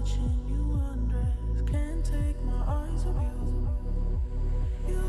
watching you undress, can't take my eyes off you.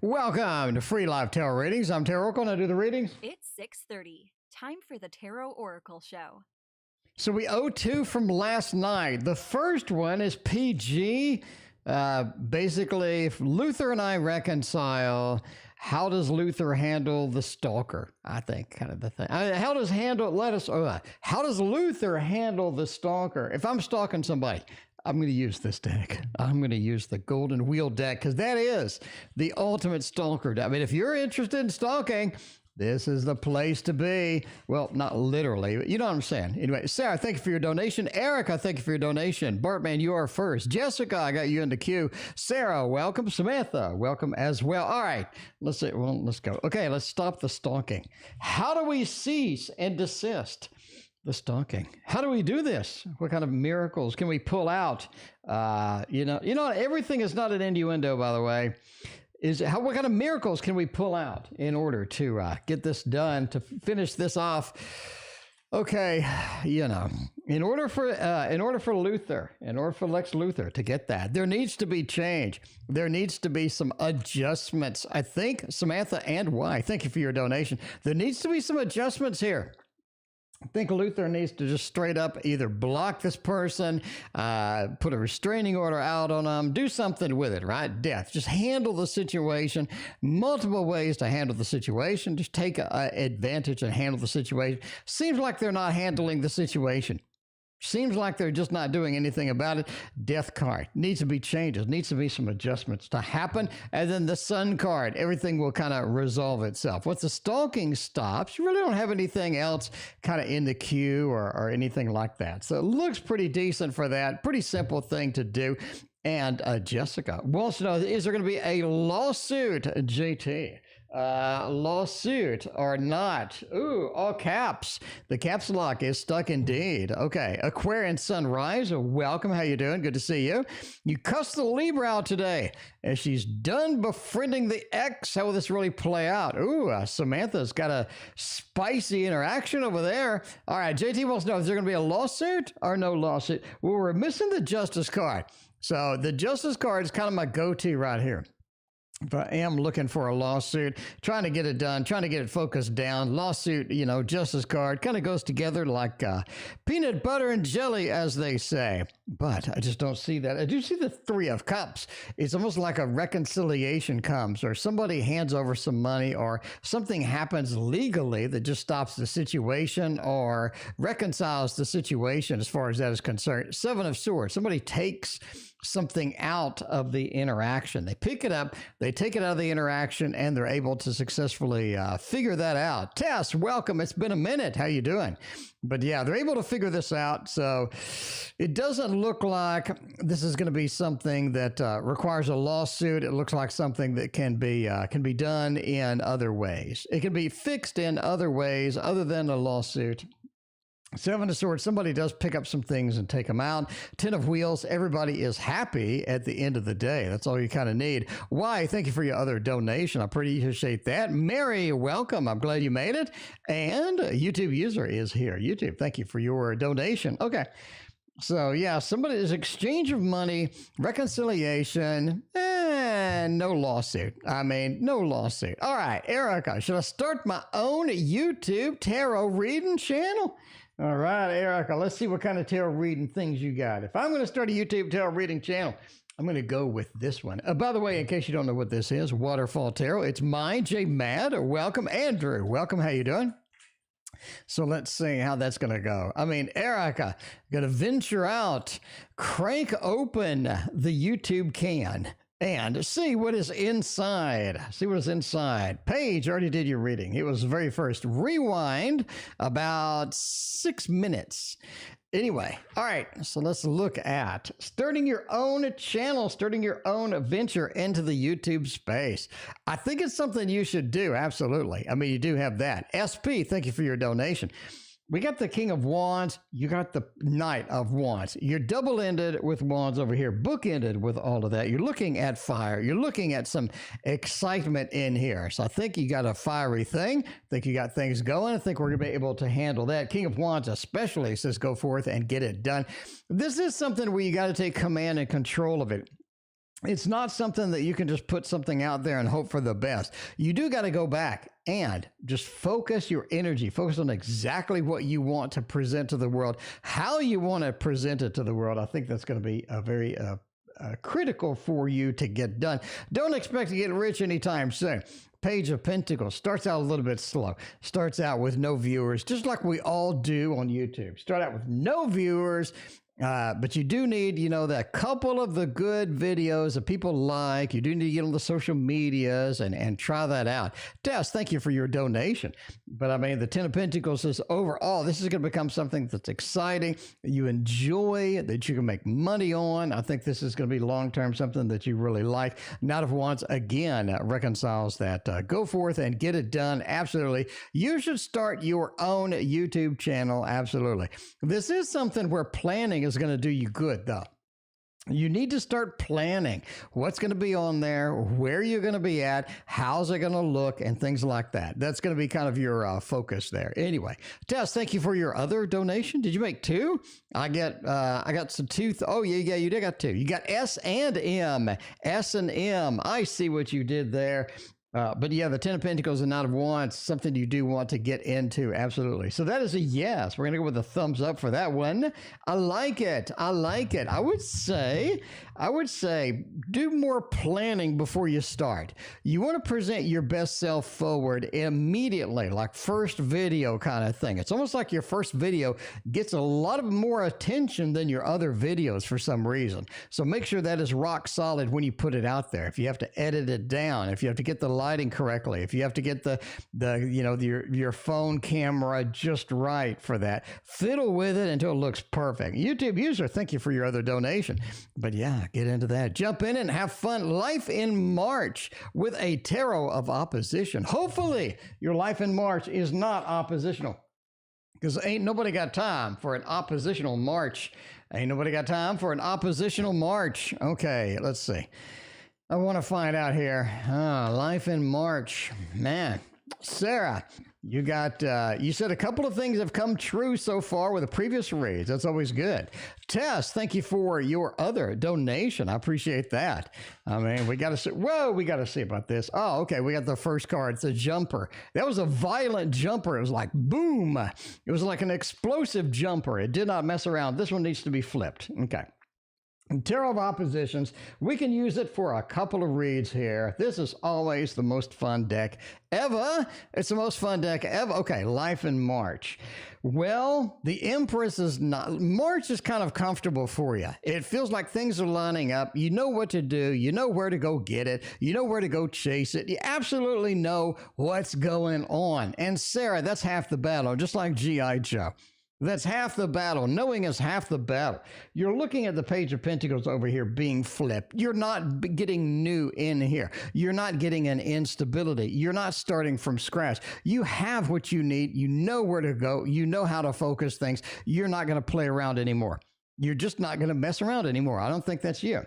Welcome to Free Live Tarot Readings. I'm Tarot Oracle and I do the readings. It's 6:30. Time for the Tarot Oracle Show. So we owe two from last night. The first one is PG. Basically, if Luther and I reconcile, how does Luther handle the stalker? I think kind of the thing. How does Luther handle the stalker? If I'm stalking somebody, I'm going to use this deck. I'm going to use the Golden Wheel deck because that is the ultimate stalker deck. I mean, if you're interested in stalking, this is the place to be. Well, not literally, but you know what I'm saying. Anyway, Sarah, thank you for your donation. Erica, thank you for your donation. Bartman, you are first. Jessica, I got you in the queue. Sarah, welcome. Samantha, welcome as well. All right, let's see. Well, let's go. Okay, let's stop the stalking. How do we cease and desist the stalking? How do we do this? What kind of miracles can we pull out? Everything is not an innuendo, by the way. What kind of miracles can we pull out in order to get this done, to finish this off? Okay, in order for Lex Luthor to get that, there needs to be change. There needs to be some adjustments. I think Samantha and Y, thank you for your donation. There needs to be some adjustments here. I think Luther needs to just straight up either block this person, put a restraining order out on them, do something with it, right? Death. Just handle the situation. Multiple ways to handle the situation. Just take advantage and handle the situation. Seems like they're not handling the situation. Seems like they're just not doing anything about it. Death card needs to be changes, needs to be some adjustments to happen. And then the Sun card, everything will kind of resolve itself. Once the stalking stops, you really don't have anything else kind of in the queue or anything like that. So it looks pretty decent for that. Pretty simple thing to do. And Jessica wants to know, is there going to be a lawsuit, JT? Lawsuit or not? Ooh, all caps. The caps lock is stuck indeed. Okay, Aquarian Sunrise, welcome. How you doing? Good to see you. You cussed the Libra out today as she's done befriending the ex. How will this really play out? Ooh, Samantha's got a spicy interaction over there. All right, JT wants to know, is there going to be a lawsuit or no lawsuit? Well, we're missing the Justice card. So the Justice card is kind of my go-to right here. If I am looking for a lawsuit, trying to get it done, trying to get it focused down, lawsuit, Justice card kind of goes together like peanut butter and jelly, as they say. But I just don't see that. I do see the Three of Cups. It's almost like a reconciliation comes, or somebody hands over some money, or something happens legally that just stops the situation or reconciles the situation as far as that is concerned. Seven of Swords. Somebody takes something out of the interaction. They pick it up, they take it out of the interaction, and they're able to successfully figure that out. Tess, welcome. It's been a minute. How you doing? But yeah, they're able to figure this out. So it doesn't look like this is going to be something that requires a lawsuit. It looks like something that can be done in other ways. It can be fixed in other ways other than a lawsuit. Seven of Swords, somebody does pick up some things and take them out. Ten of Wheels, everybody is happy at the end of the day. That's all you kind of need. Why? Thank you for your other donation. I appreciate that. Mary, welcome. I'm glad you made it. And YouTube user is here. YouTube, thank you for your donation. Okay. So, yeah, somebody's exchange of money, reconciliation, and no lawsuit. I mean, no lawsuit. All right, Erica, should I start my own YouTube tarot reading channel? All right, Erica, let's see what kind of tarot reading things you got. If I'm going to start a YouTube tarot reading channel, I'm going to go with this one. By the way, in case you don't know what this is, Waterfall Tarot, it's mine, J Mad. Welcome, Andrew. Welcome. How you doing? So let's see how that's going to go. I mean, Erica, going to venture out, crank open the YouTube can, and see what is inside. See what is inside. Paige already did your reading. It was the very first. Rewind about 6 minutes. Anyway, all right, so let's look at starting your own channel, starting your own venture into the YouTube space. I think it's something you should do, absolutely. I mean, you do have that. SP, thank you for your donation. We got the King of Wands. You got the Knight of Wands. You're double-ended with Wands over here, bookended with all of that. You're looking at fire. You're looking at some excitement in here. So I think you got a fiery thing. I think you got things going. I think we're going to be able to handle that. King of Wands especially says go forth and get it done. This is something where you got to take command and control of it. It's not something that you can just put something out there and hope for the best. You do got to go back and just focus your energy, focus on exactly what you want to present to the world, how you want to present it to the world. I think that's going to be a very critical for you to get done. Don't expect to get rich anytime soon. Page of Pentacles starts out a little bit slow, starts out with no viewers, just like we all do on YouTube. Start out with no viewers. But you do need, that couple of the good videos that people like. You do need to get on the social medias and try that out. Tess, thank you for your donation. But I mean, the Ten of Pentacles is overall, this is going to become something that's exciting, that you enjoy, that you can make money on. I think this is going to be long-term something that you really like. Knight of Wands, again, reconciles that. Go forth and get it done. Absolutely. You should start your own YouTube channel. Absolutely. This is something where planning is going to do you good, though. You need to start planning what's going to be on there, where you're going to be at, how's it going to look, and things like that. That's going to be kind of your focus there. Anyway, Tess, thank you for your other donation. Did you make two? I got some two. Oh, yeah, you did got two. You got S and M. S and M. I see what you did there. But yeah, the Ten of Pentacles and Knight of Wands, something you do want to get into. Absolutely. So that is a yes. We're going to go with a thumbs up for that one. I like it. I like it. I would say do more planning before you start. You want to present your best self forward immediately, like first video kind of thing. It's almost like your first video gets a lot of more attention than your other videos for some reason. So make sure that is rock solid when you put it out there. If you have to edit it down, if you have to get the lighting correctly, if you have to get your phone camera just right for that, fiddle with it until it looks perfect. YouTube user, thank you for your other donation. But yeah, get into that. Jump in and have fun. Life in March with a tarot of opposition. Hopefully your life in March is not oppositional, because ain't nobody got time for an oppositional March. Ain't nobody got time for an oppositional March. Okay, let's see. I want to find out here. Life in March. Man, Sarah, you said a couple of things have come true so far with the previous reads. That's always good. Tess, thank you for your other donation. I appreciate that. I mean, we got to see. Whoa, we got to see about this. Oh, okay. We got the first card. It's a jumper. That was a violent jumper. It was like boom. It was like an explosive jumper. It did not mess around. This one needs to be flipped. Okay. Tarot of Oppositions, we can use it for a couple of reads here. This is always the most fun deck ever. It's the most fun deck ever. Okay, Life in March. Well, the Empress is not. March is kind of comfortable for you. It feels like things are lining up. You know what to do. You know where to go get it. You know where to go chase it. You absolutely know what's going on. And Sarah, that's half the battle, just like G.I. Joe. That's half the battle. Knowing is half the battle. You're looking at the Page of Pentacles over here being flipped. You're not getting new in here. You're not getting an instability. You're not starting from scratch. You have what you need. You know where to go. You know how to focus things. You're not going to play around anymore. You're just not going to mess around anymore. I don't think that's you.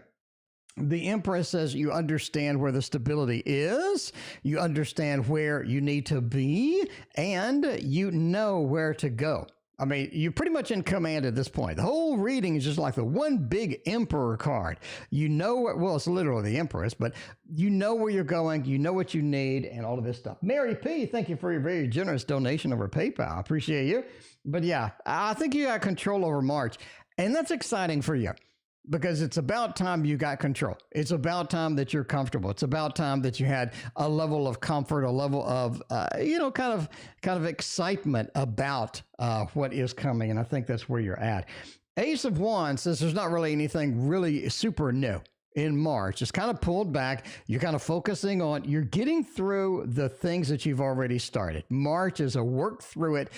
The Empress says you understand where the stability is, you understand where you need to be, and you know where to go. I mean, you're pretty much in command at this point. The whole reading is just like the one big Emperor card. You know what, well, it's literally the Empress, but you know where you're going, you know what you need, and all of this stuff. Mary P., thank you for your very generous donation over PayPal. I appreciate you. But yeah, I think you got control over March, and that's exciting for you. Because it's about time you got control. It's about time that you're comfortable. It's about time that you had a level of comfort, a level of, kind of excitement about what is coming. And I think that's where you're at. Ace of Wands says there's not really anything really super new in March. It's kind of pulled back. You're kind of focusing on, you're getting through the things that you've already started. March is a work through it,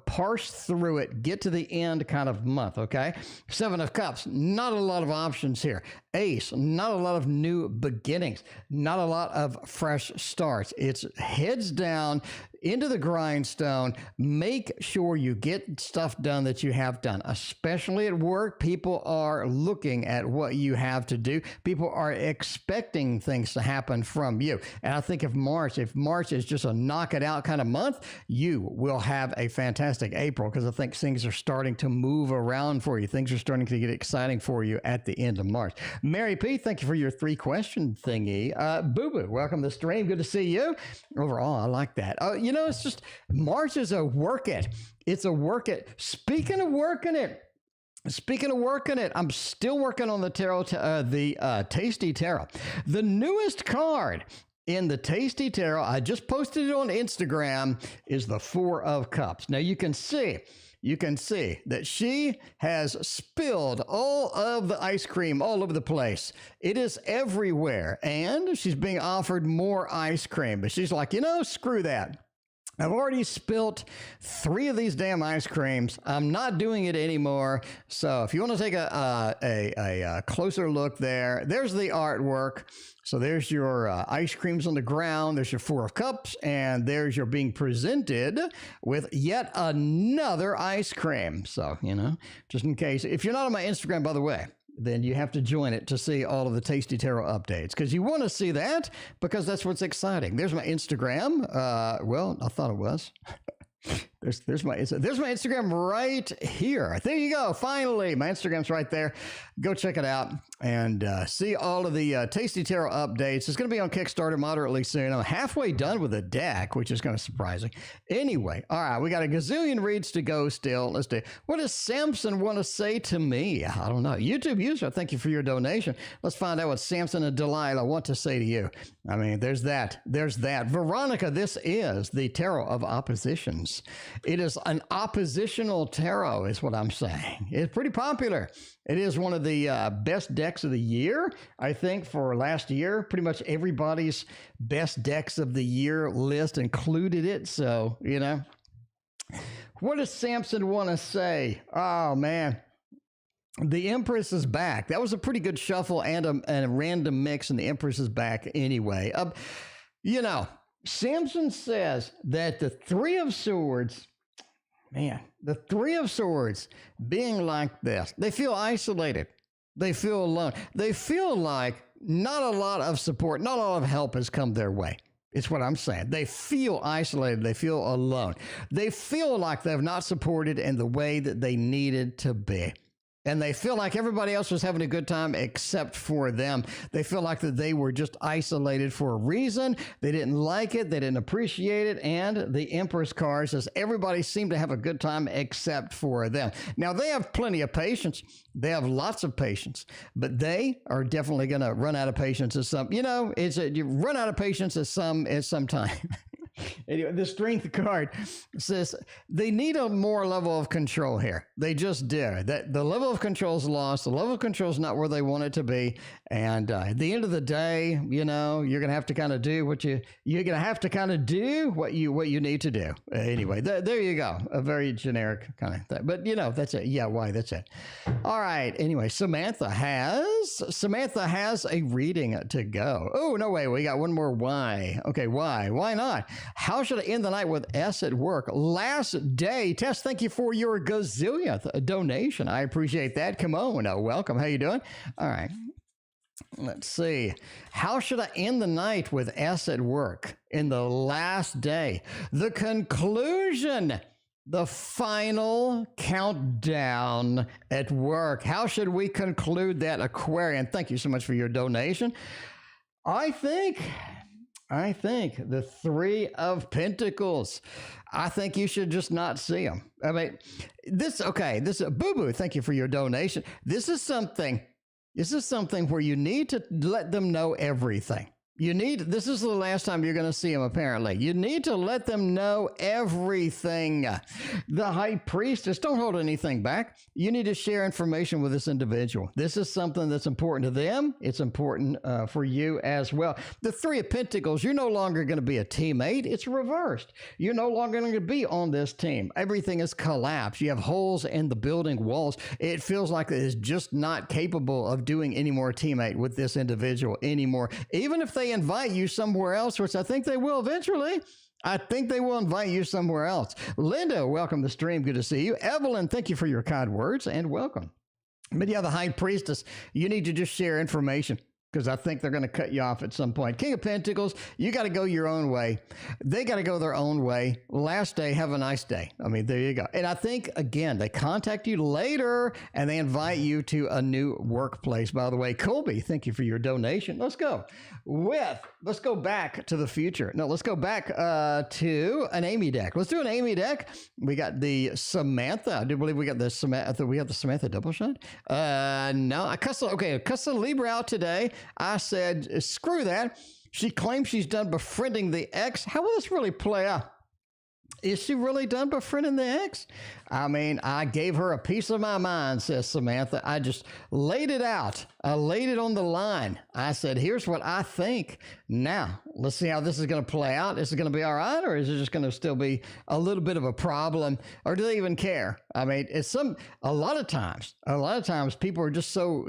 parse through it, get to the end kind of month, okay? Seven of Cups, not a lot of options here. Ace, not a lot of new beginnings, not a lot of fresh starts. It's heads down, into the grindstone. Make sure you get stuff done that you have done, especially at work. People are looking at what you have to do. People are expecting things to happen from you. And I think if March is just a knock it out kind of month, you will have a fantastic April, because I think things are starting to move around for you. Things are starting to get exciting for you at the end of March. Mary P., thank you for your 3-question thingy. Boo Boo, welcome to the stream. Good to see you. Overall, I like that. It's just March is a work it. It's a work it. Speaking of working it, I'm still working on the tarot, Tasty Tarot. The newest card in the Tasty Tarot, I just posted it on Instagram, is the Four of Cups. Now you can see that she has spilled all of the ice cream all over the place. It is everywhere, and she's being offered more ice cream, but she's like, screw that. I've already spilt 3 of these damn ice creams. I'm not doing it anymore. So if you want to take a closer look there's the artwork. So there's your ice creams on the ground. There's your Four of Cups. And there's your being presented with yet another ice cream. So, just in case. If you're not on my Instagram, by the way, then you have to join it to see all of the Tasty Tarot updates, because you want to see that, because that's what's exciting. There's my Instagram. I thought it was. There's my Instagram right here. There you go. Finally, my Instagram's right there. Go check it out and see all of the Tasty Tarot updates. It's going to be on Kickstarter moderately soon. I'm halfway done with the deck, which is kind of surprising. Anyway, all right, we got a gazillion reads to go still. Let's do. What does Samson want to say to me? I don't know. YouTube user, thank you for your donation. Let's find out what Samson and Delilah want to say to you. I mean, there's that. Veronica, this is the Tarot of Oppositions. It is an oppositional tarot, is what I'm saying. It's pretty popular. It is one of the best decks of the year, I think, for last year. Pretty much everybody's best decks of the year list included it. So, what does Samson want to say? Oh, man. The Empress is back. That was a pretty good shuffle and a random mix, and the Empress is back anyway. Samson says that the Three of Swords, the Three of Swords being like this, they feel isolated. They feel alone. They feel like not a lot of support, not a lot of help has come their way. It's what I'm saying. They feel isolated. They feel alone. They feel like they've not supported in the way that they needed to be. And they feel like everybody else was having a good time except for them. They feel like that they were just isolated for a reason. They didn't like it. They didn't appreciate it. And the Empress card says everybody seemed to have a good time except for them. Now, they have plenty of patience. They have lots of patience. But they are definitely going to run out of patience at some, you run out of patience at some time. Anyway, the strength card says they need a more level of control here. They just do. That the level of control is lost. The level of control is not where they want it to be. And at the end of the day, you know, you're gonna have to kind of do what you're gonna have to kind of do what you need to do. Anyway, there you go. A very generic kind of thing. But you know, that's it. Yeah, why? That's it. All right. Anyway, Samantha has a reading to go. Oh no, wait, we got one more. Why? Okay, why? Why not? How should I end the night with S at work? Last day. Tess, thank you for your gazillionth donation. I appreciate that. Come on. Welcome. How you doing? All right. Let's see. How should I end the night with S at work in the last day? The conclusion. The final countdown at work. How should we conclude that, Aquarian? Thank you so much for your donation. I think the Three of Pentacles. I think you should just not see them. I mean, this is Boo Boo. Thank you for your donation. This is something where you need to let them know everything. This is the last time you're going to see them, apparently. You need to let them know everything. The High Priestess, don't hold anything back. You need to share information with this individual. This is something that's important to them. It's important for you as well. The Three of Pentacles, you're no longer going to be a teammate. It's reversed. You're no longer going to be on this team. Everything is collapsed. You have holes in the building walls. It feels like it is just not capable of doing any more teammate with this individual anymore. Even if they invite you somewhere else, which I think they will eventually. I think they will invite you somewhere else. Linda, welcome to the stream. Good to see you. Evelyn, thank you for your kind words and welcome. But yeah, the High Priestess, you need to just share information because I think they're going to cut you off at some point. King of Pentacles, you got to go your own way. They got to go their own way. Last day, have a nice day. I mean, there you go. And I think, again, they contact you later and they invite you to a new workplace. By the way, Colby, thank you for your donation. Let's go back to the future. No, let's go back to an Amy deck. Let's do an Amy deck. We got the Samantha. I do believe we got the Samantha. We have the Samantha double shot. No, I cussed the Libra out today. I said, screw that. She claims she's done befriending the ex. How will this really play out? Is she really done befriending the ex? I mean, I gave her a piece of my mind, says Samantha. I just laid it out. I laid it on the line. I said, here's what I think. Now, let's see how this is going to play out. Is it going to be all right, or is it just going to still be a little bit of a problem, or do they even care? I mean, a lot of times people are just so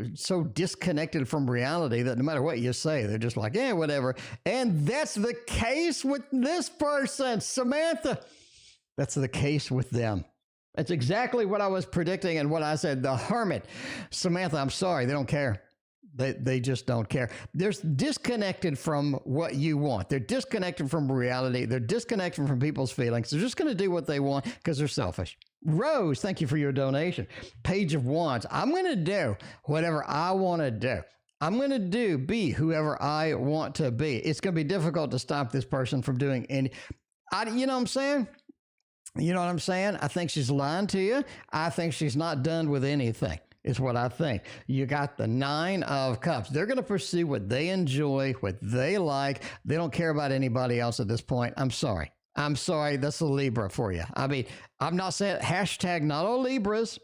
disconnected from reality that no matter what you say, they're just like, yeah, whatever. And that's the case with this person, Samantha. That's the case with them. That's exactly what I was predicting and what I said. The Hermit. Samantha, I'm sorry. They don't care. They just don't care. They're disconnected from what you want. They're disconnected from reality. They're disconnected from people's feelings. They're just going to do what they want because they're selfish. Rose, thank you for your donation. Page of Wands. I'm going to do whatever I want to do. I'm going to be whoever I want to be. It's going to be difficult to stop this person from doing any. You know what I'm saying? You know what I'm saying? I think she's lying to you. I think she's not done with anything. Is what I think. You got the Nine of Cups. They're going to pursue what they enjoy, what they like. They don't care about anybody else at this point. I'm sorry. That's a Libra for you. I mean, I'm not saying hashtag not all Libras,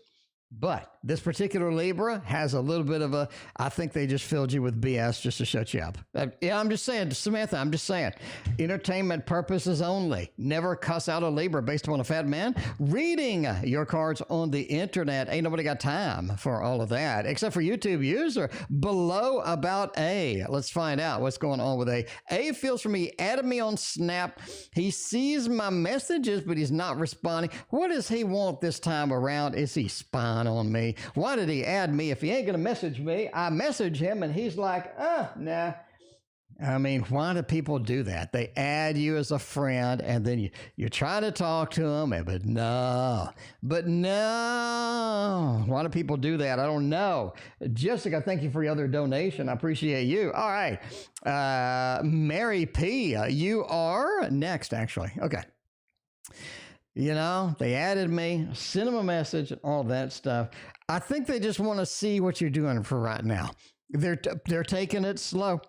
but this particular Libra has a little bit of I think they just filled you with BS just to shut you up. Yeah, I'm just saying, Samantha, I'm just saying, entertainment purposes only. Never cuss out a Libra based upon a fat man. Reading your cards on the internet. Ain't nobody got time for all of that, except for YouTube user. Below about A. Let's find out what's going on with A. A feels for me, he added me on Snap. He sees my messages, but he's not responding. What does he want this time around? Is he spying on me? Why did he add me? If he ain't going to message me, I message him and he's like, nah. I mean, why do people do that? They add you as a friend and then you try to talk to them, but no. Why do people do that? I don't know. Jessica, thank you for your other donation. I appreciate you. All right. Mary P., you are next, actually. Okay. You know, they added me, sent them a message, and all that stuff. I think they just want to see what you're doing for right now. They're taking it slow.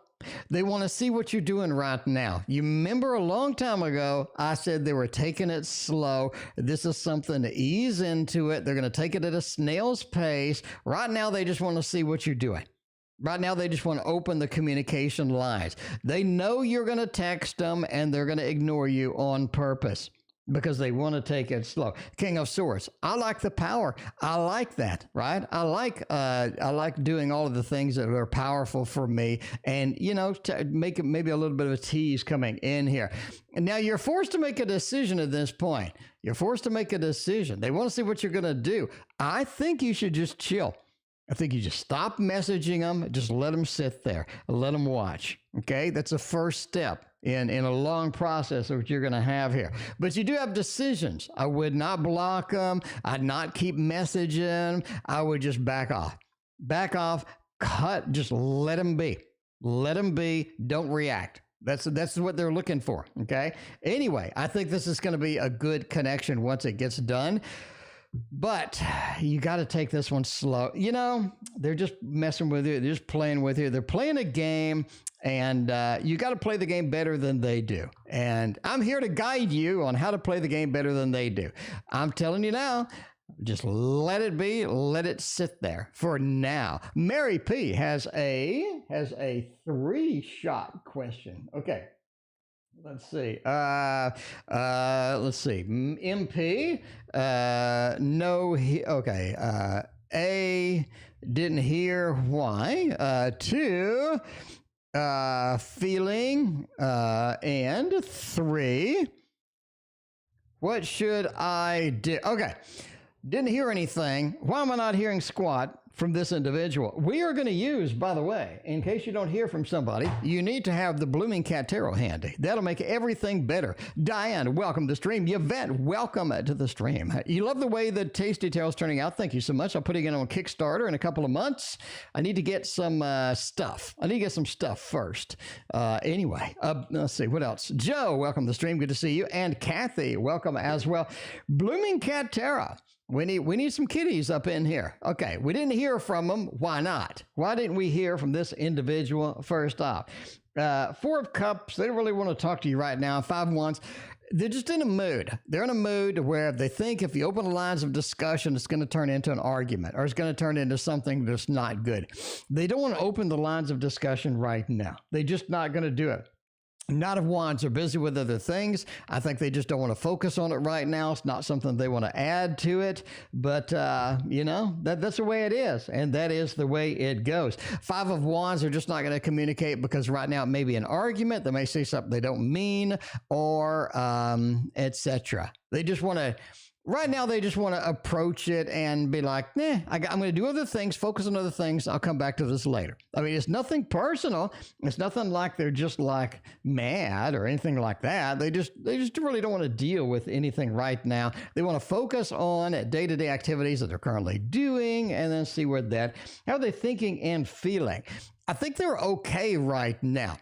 They want to see what you're doing right now. You remember a long time ago, I said they were taking it slow. This is something to ease into it. They're going to take it at a snail's pace. Right now, they just want to see what you're doing. Right now, they just want to open the communication lines. They know you're going to text them and they're going to ignore you on purpose, because they want to take it slow. King of Swords. I like the power. I like that, right? I like doing all of the things that are powerful for me, and to make it maybe a little bit of a tease coming in here. And now you're forced to make a decision at this point. You're forced to make a decision. They want to see what you're going to do. I think you should just chill. I think you just stop messaging them. Just let them sit there. Let them watch. Okay, that's the first step in a long process of what you're going to have here. But you do have decisions. I would not block them. I'd not keep messaging. I would just back off. Back off. Cut. Just let them be. Let them be. Don't react. That's what they're looking for. Okay. Anyway, I think this is going to be a good connection once it gets done. But you got to take this one slow. They're just messing with you. They're just playing with you. They're playing a game, and you got to play the game better than they do. And I'm here to guide you on how to play the game better than they do. I'm telling you now, just let it be. Let it sit there for now. Mary P has a 3-shot question. Okay. Let's see. MP. No. Okay. A. Didn't hear why. 2. Feeling. And 3. What should I do? Okay. Didn't hear anything. Why am I not hearing squat from this individual? We are going to use, by the way, in case you don't hear from somebody, you need to have the Blooming Cat Tarot handy. That'll make everything better. Diane, welcome to the stream. Yvette, welcome to the stream. You love the way the Tasty Tarot's turning out. Thank you so much. I'm putting it on Kickstarter in a couple of months. I need to get some stuff. I need to get some stuff first. Anyway, let's see. What else? Joe, welcome to the stream. Good to see you. And Kathy, welcome as well. Blooming Cat Tarot. We need some kitties up in here. Okay, we didn't hear from them. Why not? Why didn't we hear from this individual first off? 4 of Cups, they don't really want to talk to you right now. 5 of Wands, they're just in a mood. They're in a mood where they think if you open the lines of discussion, it's going to turn into an argument or it's going to turn into something that's not good. They don't want to open the lines of discussion right now. They're just not going to do it. Knight of Wands are busy with other things. I think they just don't want to focus on it right now. It's not something they want to add to it. But, that's the way it is. And that is the way it goes. 5 of Wands are just not going to communicate because right now it may be an argument. They may say something they don't mean or etc. They just want to... Right now, they just want to approach it and be like, I'm going to do other things, focus on other things. I'll come back to this later. I mean, it's nothing personal. It's nothing like they're just like mad or anything like that. They just really don't want to deal with anything right now. They want to focus on day-to-day activities that they're currently doing and then see how are they thinking and feeling. I think they're okay right now.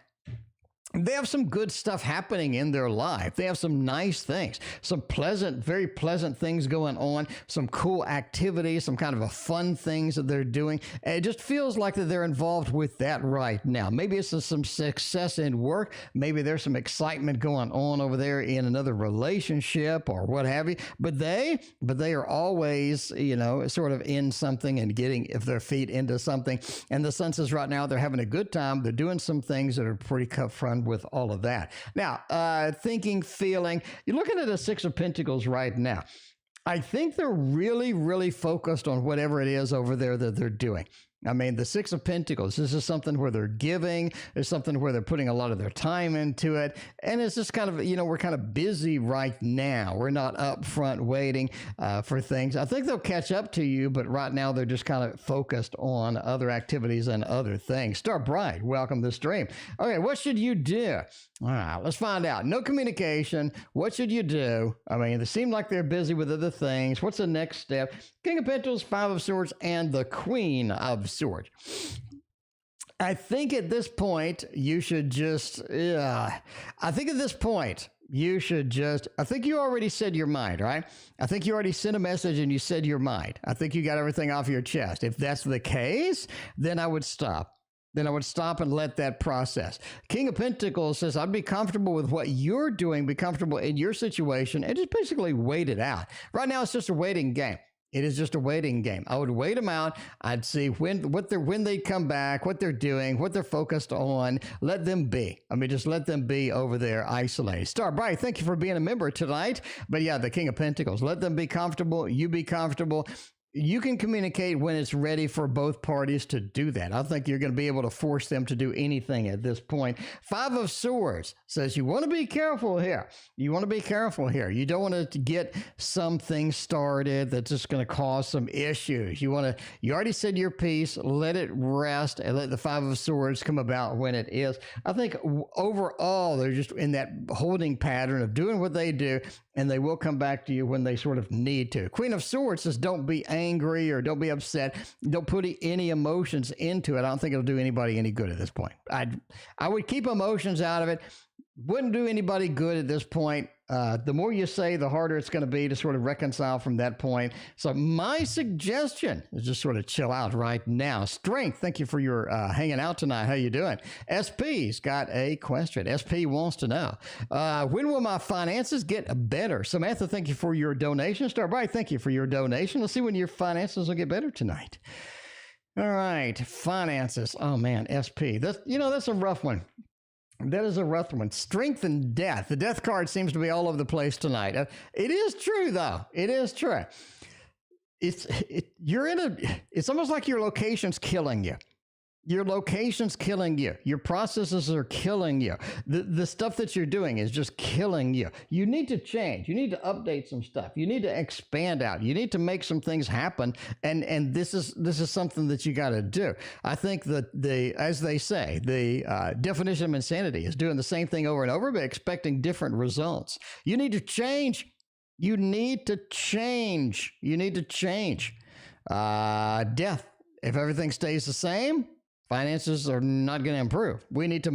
They have some good stuff happening in their life. They have some nice things, some pleasant, very pleasant things going on, some cool activities, some kind of a fun things that they're doing. And it just feels like that they're involved with that right now. Maybe it's some success in work. Maybe there's some excitement going on over there in another relationship or what have you. But they are always, sort of in something and getting their feet into something. And the Sun says right now they're having a good time. They're doing some things that are pretty fun with all of that. Now, thinking, feeling, you're looking at a 6 of Pentacles right now. I think they're really, really focused on whatever it is over there that they're doing. I mean, the 6 of Pentacles, this is something where they're giving. It's something where they're putting a lot of their time into it. And it's just kind of, we're kind of busy right now. We're not up front waiting for things. I think they'll catch up to you, but right now they're just kind of focused on other activities and other things. Star Bright, welcome to the stream. Okay, what should you do? All right, let's find out. No communication. What should you do? I mean, they seem like they're busy with other things. What's the next step? King of Pentacles, 5 of Swords, and the Queen of Swords. I think at this point, you should just, I think you already said your mind, right? I think you already sent a message and you said your mind. I think you got everything off your chest. If that's the case, then I would stop. then I would stop and let that process. King of Pentacles says, I'd be comfortable with what you're doing, be comfortable in your situation, and just basically wait it out. Right now, it's just a waiting game. It is just a waiting game. I would wait them out. I'd see when they come back, what they're doing, what they're focused on. Let them be. I mean, just let them be over there isolated. Star Bright, thank you for being a member tonight. But yeah, the King of Pentacles. Let them be comfortable. You be comfortable. You can communicate when it's ready for both parties to do that. I don't think you're going to be able to force them to do anything at this point. Five of Swords says you want to be careful here. You want to be careful here. You don't want to get something started that's just going to cause some issues. You already said your piece, let it rest, and let the Five of Swords come about when it is. I think overall, they're just in that holding pattern of doing what they do, and they will come back to you when they sort of need to. Queen of Swords says don't be angry or don't be upset. Don't put any emotions into it. I don't think it'll do anybody any good at this point. I would keep emotions out of it. Wouldn't do anybody good at this point. The more you say, the harder it's going to be to sort of reconcile from that point. So my suggestion is just sort of chill out right now. Strength, thank you for your hanging out tonight. How you doing? SP's got a question. SP wants to know, when will my finances get better? Samantha, thank you for your donation. Starbright, thank you for your donation. Let's see when your finances will get better tonight. All right, finances. Oh man, SP. That's a rough one. That is a rough one. Strength and death. The death card seems to be all over the place tonight. It is true, though. It is true. It's almost like your location's killing you. Your location's killing you. Your processes are killing you. The stuff that you're doing is just killing you. You need to change. You need to update some stuff. You need to expand out. You need to make some things happen. And this is something that you got to do. I think that as they say, the definition of insanity is doing the same thing over and over, but expecting different results. You need to change. You need to change. You need to change. Death. If everything stays the same, finances are not going to improve. We need to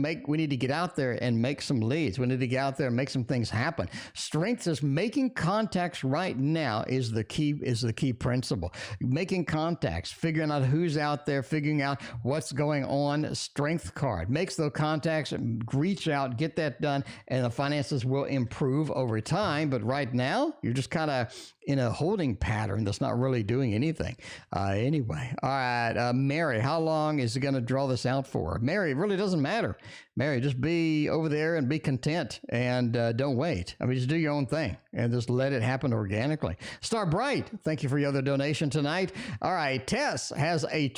get out there and make some leads. We need to get out there and make some things happen. Strength is making contacts right now is the key principle. Making contacts, figuring out who's out there, figuring out what's going on. Strength card makes those contacts, reach out, get that done, and the finances will improve over time. But right now, you're just kind of in a holding pattern that's not really doing anything. Anyway, all right, Mary, how long is it going to draw this out for? Mary, it really doesn't matter. Mary, just be over there and be content and don't wait. I mean, just do your own thing and just let it happen organically. Star Bright, thank you for your other donation tonight. All right, Tess has a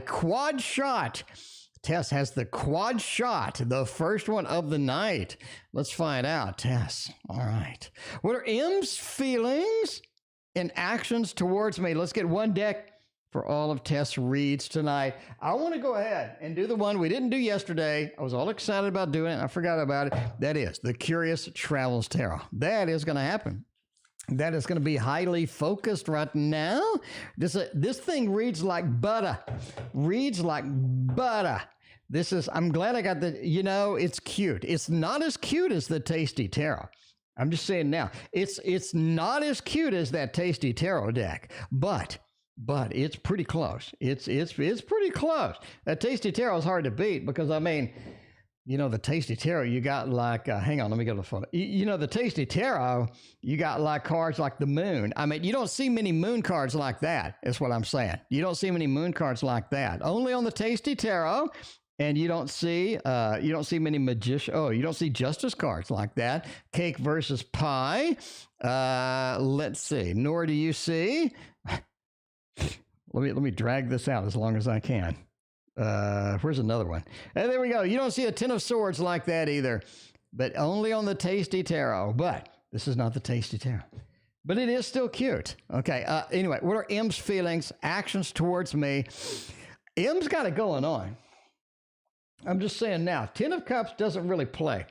quad shot. Tess has the quad shot, the first one of the night. Let's find out, Tess. All right. What are M's feelings and actions towards me? Let's get one deck for all of Tess reads tonight. I want to go ahead and do the one we didn't do yesterday. I was all excited about doing it. I forgot about it. That is the Curious Travels Tarot. That is going to happen. That is going to be highly focused right now. This thing reads like butter. Reads like butter. I'm glad I got it's cute. It's not as cute as the Tasty Tarot. I'm just saying now. It's not as cute as that Tasty Tarot deck, but it's pretty close. It's pretty close. That Tasty Tarot is hard to beat because, the Tasty Tarot, you got like, hang on, let me go to the photo. The Tasty Tarot, you got like cards like the moon. I mean, you don't see many moon cards like that, is what I'm saying. You don't see many moon cards like that. Only on the Tasty Tarot, and you don't see many magician. Oh, you don't see justice cards like that. Cake versus pie. Let's see. Nor do you see. Let me drag this out as long as I can. Where's another one? And there we go. You don't see a Ten of Swords like that either, but only on the Tasty Tarot. But this is not the Tasty Tarot. But it is still cute. Okay. Anyway, what are M's feelings, actions towards me? M's got it going on. I'm just saying now, Ten of Cups doesn't really play.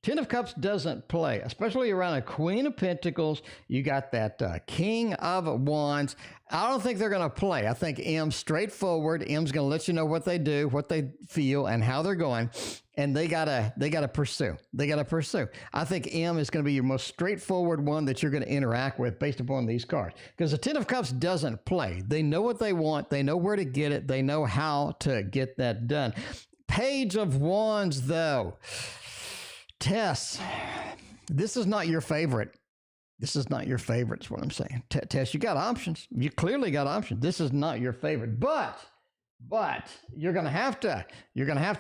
Ten of Cups doesn't play, especially around a Queen of Pentacles. You got that King of Wands. I don't think they're going to play. I think M's straightforward. M's going to let you know what they do, what they feel, and how they're going. And they gotta pursue. They gotta pursue. I think M is going to be your most straightforward one that you're going to interact with based upon these cards. Because the Ten of Cups doesn't play. They know what they want. They know where to get it. They know how to get that done. Page of Wands, though. Tess, this is not your favorite. This is not your favorite, is what I'm saying. Tess, you got options. You clearly got options. This is not your favorite. But you're gonna have to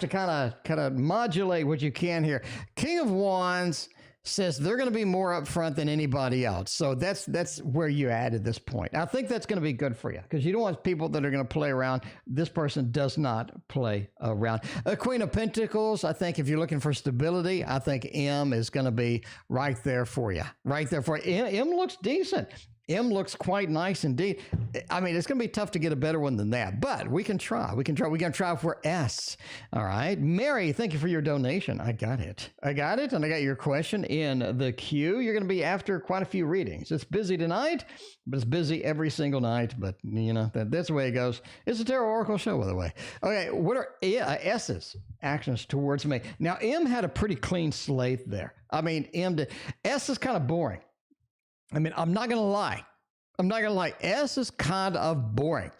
kind of modulate what you can here. King of Wands says they're going to be more upfront than anybody else. So that's where you at this point. I think that's going to be good for you because you don't want people that are going to play around. This person does not play around. A Queen of Pentacles, I think if you're looking for stability, I think M is going to be right there for you. Right there for you. M looks decent. M looks quite nice indeed. I mean, it's going to be tough to get a better one than that, but we can try. We're going to try for S. All right. Mary, thank you for your donation. I got it. And I got your question in the queue. You're going to be after quite a few readings. It's busy tonight, but it's busy every single night. But, you know, that's the way it goes. It's a Tarot Oracle show, by the way. Okay. What are S's actions towards me? Now, M had a pretty clean slate there. I mean, S is kind of boring. I mean, I'm not going to lie. S is kind of boring.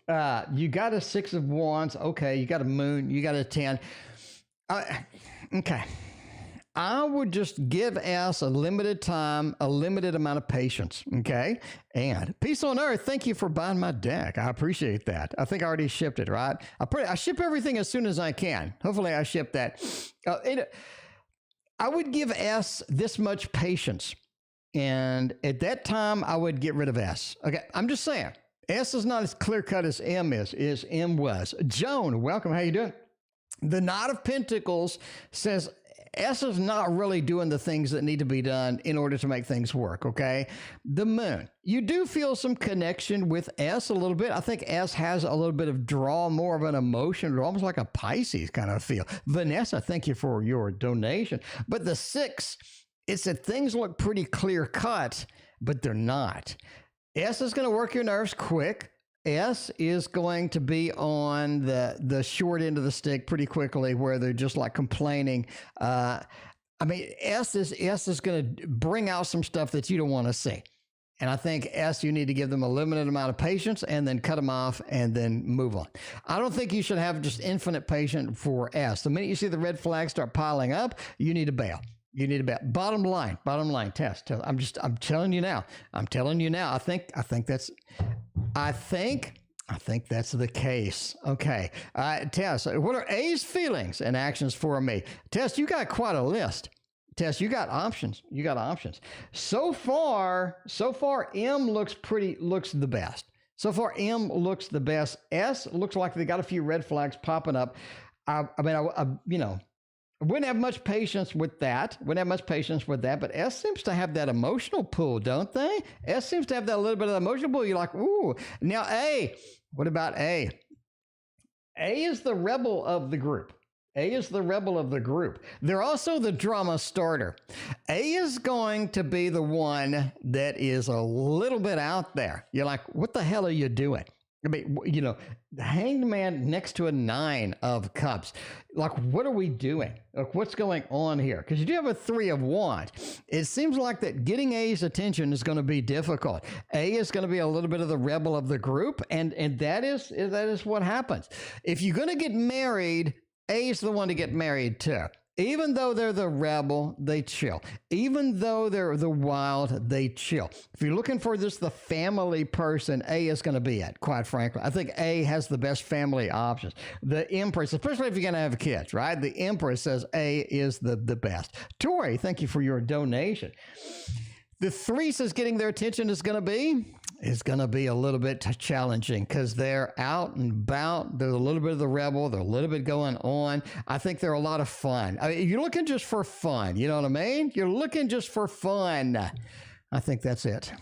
You got a Six of Wands. Okay. You got a Moon. You got a 10. Okay. I would just give S a limited time, a limited amount of patience. Okay. And Peace on Earth. Thank you for buying my deck. I appreciate that. I think I already shipped it, right? I ship everything as soon as I can. Hopefully I ship that. I would give S this much patience. And at that time, I would get rid of S. Okay, I'm just saying. S is not as clear-cut as M is M was. Joan, welcome. How you doing? The Knight of Pentacles says S is not really doing the things that need to be done in order to make things work, okay? The Moon. You do feel some connection with S a little bit. I think S has a little bit of draw, more of an emotion, almost like a Pisces kind of feel. Vanessa, thank you for your donation. But the 6... it's that things look pretty clear cut, but they're not. S is going to work your nerves quick. S is going to be on the short end of the stick pretty quickly where they're just like complaining. I mean, S is going to bring out some stuff that you don't want to see. And I think S, you need to give them a limited amount of patience and then cut them off and then move on. I don't think you should have just infinite patience for S. The minute you see the red flags start piling up, you need to bail. You need to bet. Bottom line, Tess. I'm telling you now. I think that's the case. Okay. Tess, what are A's feelings and actions for me? Tess, you got quite a list. Tess, you got options. So far, M looks the best. So far, M looks the best. S looks like they got a few red flags popping up. I wouldn't have much patience with that. But S seems to have that emotional pull, don't they? S seems to have that little bit of emotional pull. You're like, ooh. Now, A. What about A? A is the rebel of the group. They're also the drama starter. A is going to be the one that is a little bit out there. You're like, what the hell are you doing? I mean, you know, the Hanged Man next to a 9 of Cups. Like, what are we doing? Like, what's going on here? Because you do have a 3 of Wands. It seems like that getting A's attention is going to be difficult. A is going to be a little bit of the rebel of the group, and that is what happens. If you're going to get married, A is the one to get married to. Even though they're the rebel, they chill. Even though they're the wild, they chill. If you're looking for just the family person, A is going to be it, quite frankly. I think A has the best family options. The Empress, especially if you're going to have kids, right? The Empress says A is the best. Tori, thank you for your donation. The 3 says getting their attention is going to be a little bit challenging because they're out and about. They're a little bit of the rebel. They're a little bit going on. I think they're a lot of fun. I mean, you're looking just for fun. You know what I mean? You're looking just for fun. I think that's it.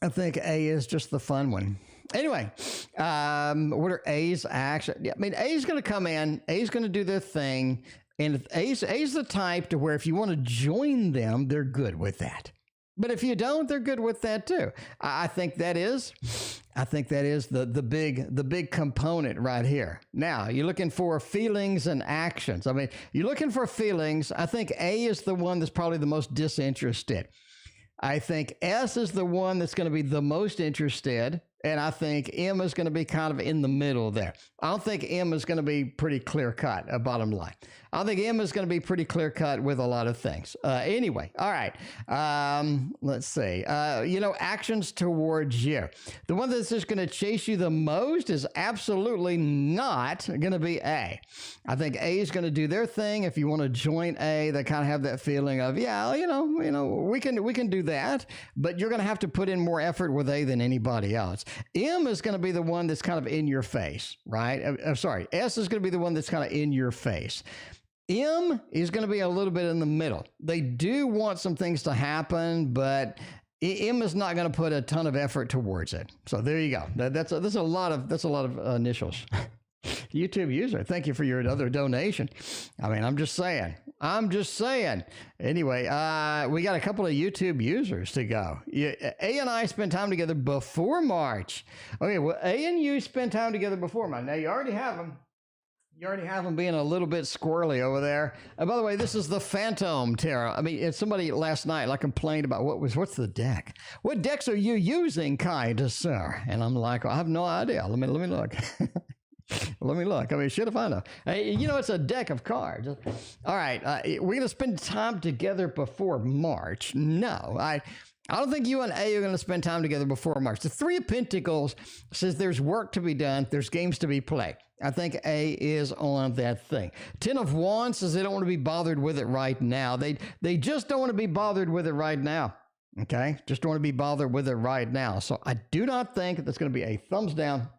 I think A is just the fun one. Anyway, what are A's actions? I mean, A's going to come in. A's going to do their thing. And A's the type to where if you want to join them, they're good with that. But if you don't, they're good with that too. I think that is the big component right here. Now, you're looking for feelings and actions. I mean, you're looking for feelings. I think A is the one that's probably the most disinterested. I think S is the one that's going to be the most interested. And I think M is going to be kind of in the middle there. I don't think M is going to be pretty clear cut, bottom line. I think M is going to be pretty clear cut with a lot of things. Anyway, all right. Let's see. Actions towards you. The one that's just going to chase you the most is absolutely not going to be A. I think A is going to do their thing. If you want to join A, they kind of have that feeling of, yeah, we can do that, but you're going to have to put in more effort with A than anybody else. M is going to be the one that's kind of in your face, right? S is going to be the one that's kind of in your face. M is going to be a little bit in the middle. They do want some things to happen, but M is not going to put a ton of effort towards it. So there you go. That's a lot of initials. YouTube user, thank you for your other donation. I mean, I'm just saying. Anyway, we got a couple of YouTube users to go. A and I spent time together before March. Okay, well, A and you spent time together before March. Now, you already have them. You already have them being a little bit squirrely over there. And by the way, this is the Phantom Tarot. I mean, somebody last night complained about what's the deck? What decks are you using, kind sir? And I'm like, I have no idea. Let me look. Let me look. I mean, shit if I know. It's a deck of cards. All right. We're going to spend time together before March. No, I don't think you and A are going to spend time together before March. The Three of Pentacles says there's work to be done. There's games to be played. I think A is on that thing. Ten of Wands says they don't want to be bothered with it right now. They just don't want to be bothered with it right now. Okay? Just don't want to be bothered with it right now. So I do not think that's going to be a thumbs down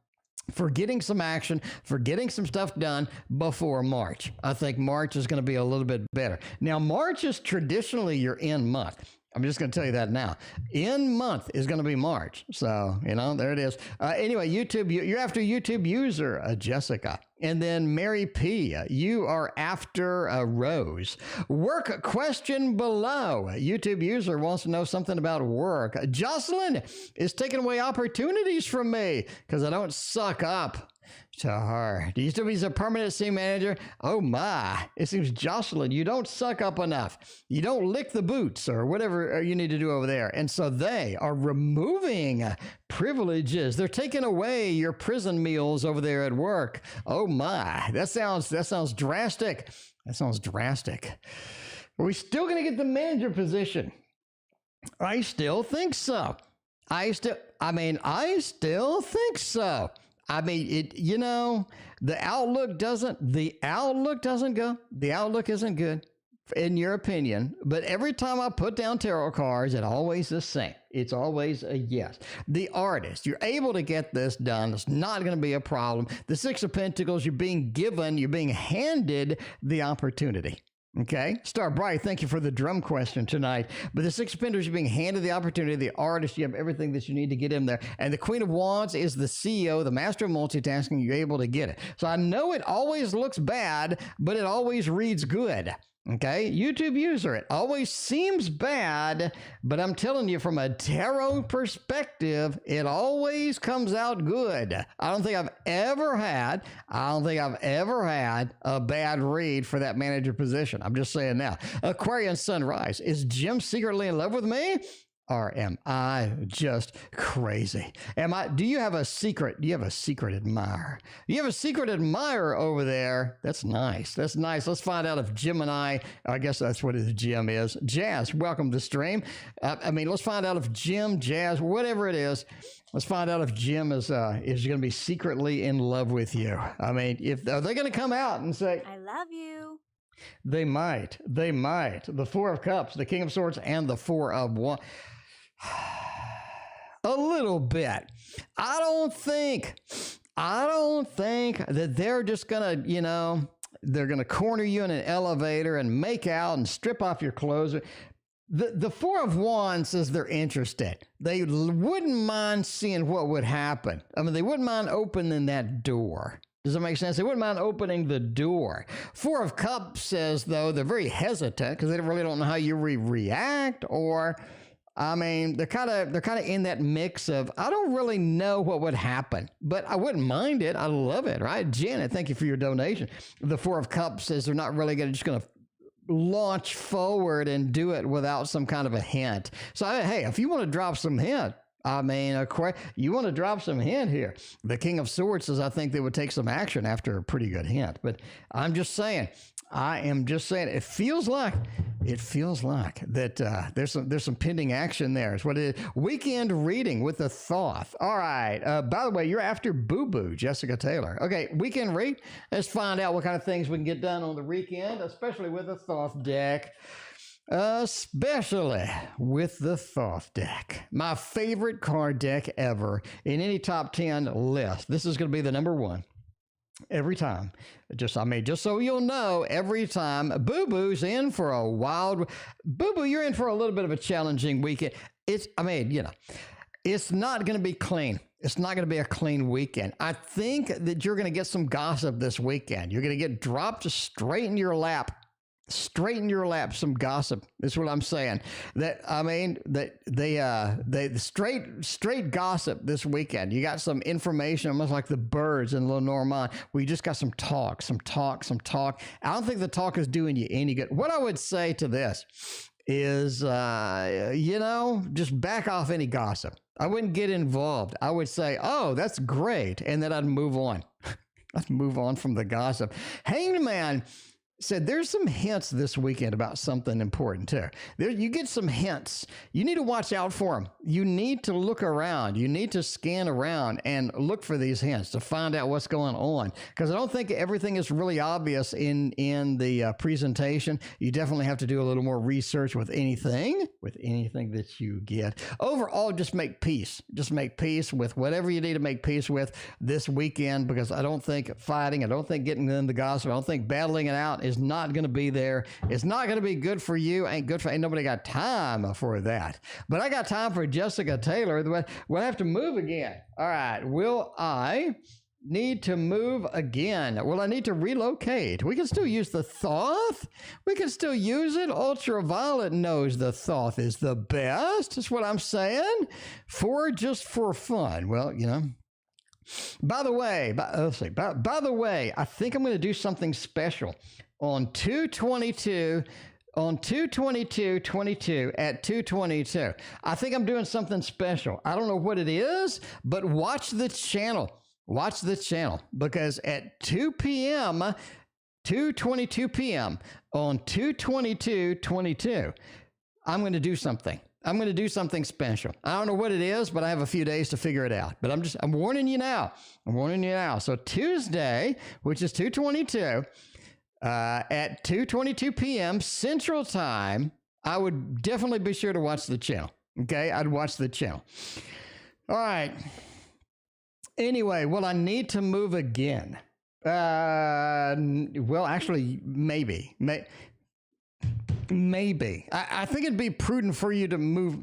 for getting some action, for getting some stuff done before March. I think March is going to be a little bit better. Now, March is traditionally your end month. I'm just going to tell you that now. End month is going to be March. So, there it is. Anyway, YouTube, you're after YouTube user, Jessica. And then Mary P., you are after Rose. Work question below. YouTube user wants to know something about work. Jocelyn is taking away opportunities from me because I don't suck up to her. Do you still be a permanent scene manager? Oh my, it seems Jocelyn, you don't suck up enough. You don't lick the boots or whatever you need to do over there. And so they are removing privileges. They're taking away your prison meals over there at work. Oh my, that sounds drastic. That sounds drastic. Are we still going to get the manager position? I still think so. I still think so. I mean, the outlook isn't good in your opinion, but every time I put down tarot cards, it's always the same. It's always a yes. The artist, you're able to get this done. It's not going to be a problem. The Six of Pentacles, you're being handed the opportunity. Okay. Star Bright, thank you for the drum question tonight. But the Six of Pentacles, you're being handed the opportunity. The artist, you have everything that you need to get in there. And the Queen of Wands is the CEO, the master of multitasking. You're able to get it. So I know it always looks bad, but it always reads good. Okay, YouTube user, it always seems bad, but I'm telling you from a tarot perspective, it always comes out good. I don't think I've ever had a bad read for that manager position. I'm just saying now. Aquarian Sunrise, is Jim secretly in love with me? Or am I just crazy? Do you have a secret? Do you have a secret admirer? You have a secret admirer over there. That's nice. Let's find out if Jim and I guess that's what his Jim is. Jazz, welcome to the stream. Let's find out if Jim, Jazz, whatever it is, let's find out if Jim is going to be secretly in love with you. Are they going to come out and say, I love you? They might. The Four of Cups, the King of Swords, and the Four of Wands. A little bit. I don't think that they're just gonna, they're gonna corner you in an elevator and make out and strip off your clothes. The Four of Wands says they're interested. They wouldn't mind seeing what would happen. They wouldn't mind opening that door. Does that make sense? They wouldn't mind opening the door. Four of Cups says, though, they're very hesitant because they really don't know how you react, or, I mean, they're kind of in that mix of, I don't really know what would happen, but I wouldn't mind it. I love it, right? Janet, thank you for your donation. The Four of Cups says they're not really just going to launch forward and do it without some kind of a hint. So, hey, if you want to drop some hint, I mean, you want to drop some hint here. The King of Swords says, I think they would take some action after a pretty good hint. But I'm just saying, it feels like that there's some pending action there. Is what it is. Weekend reading with a Thoth. All right. By the way, you're after Boo Boo, Jessica Taylor. Okay, weekend read. Let's find out what kind of things we can get done on the weekend, especially with a Thoth deck. Especially with the Thoth deck. My favorite card deck ever in any top 10 list. This is going to be the number one. Every time. Just so you'll know, every time Boo Boo's in for a wild... Boo Boo, you're in for a little bit of a challenging weekend. It's not going to be clean. It's not going to be a clean weekend. I think that you're going to get some gossip this weekend. You're going to get dropped straight in your lap. Straighten your lap, some gossip. That's what I'm saying. Straight gossip this weekend. You got some information, almost like the birds in Lenormand. We just got some talk. I don't think the talk is doing you any good. What I would say to this is, just back off any gossip. I wouldn't get involved. I would say, oh, that's great. And then I'd move on. Let's move on from the gossip. Hanged Man said there's some hints this weekend about something important too. You get some hints. You need to watch out for them. You need to look around. You need to scan around and look for these hints to find out what's going on. Because I don't think everything is really obvious in the presentation. You definitely have to do a little more research with anything that you get. Overall, just make peace. Just make peace with whatever you need to make peace with this weekend, because I don't think fighting, I don't think getting in the gossip, I don't think battling it out is not going to be there. It's not going to be good for you. Ain't nobody got time for that. But I got time for Jessica Taylor. We'll have to move again. All right. Will I need to move again? Will I need to relocate? We can still use the Thoth. We can still use it. Ultraviolet knows the Thoth is the best. That's what I'm saying. Just for fun. Well, by the way, I think I'm going to do something special on 2/22, on 2/22/22 at 2/22. I think I'm doing something special. I don't know what it is, but watch the channel. Watch the channel, because at 2 p.m., 2:22 p.m. on 2/22/22, I'm going to do something. I'm going to do something special. I don't know what it is, but I have a few days to figure it out. But I'm warning you now. So Tuesday, which is 2/22, at 2:22 p.m. Central Time, I would definitely be sure to watch the channel. Okay, I'd watch the channel. All right. Anyway, will I need to move again? Well, actually, maybe. I think it'd be prudent for you to move.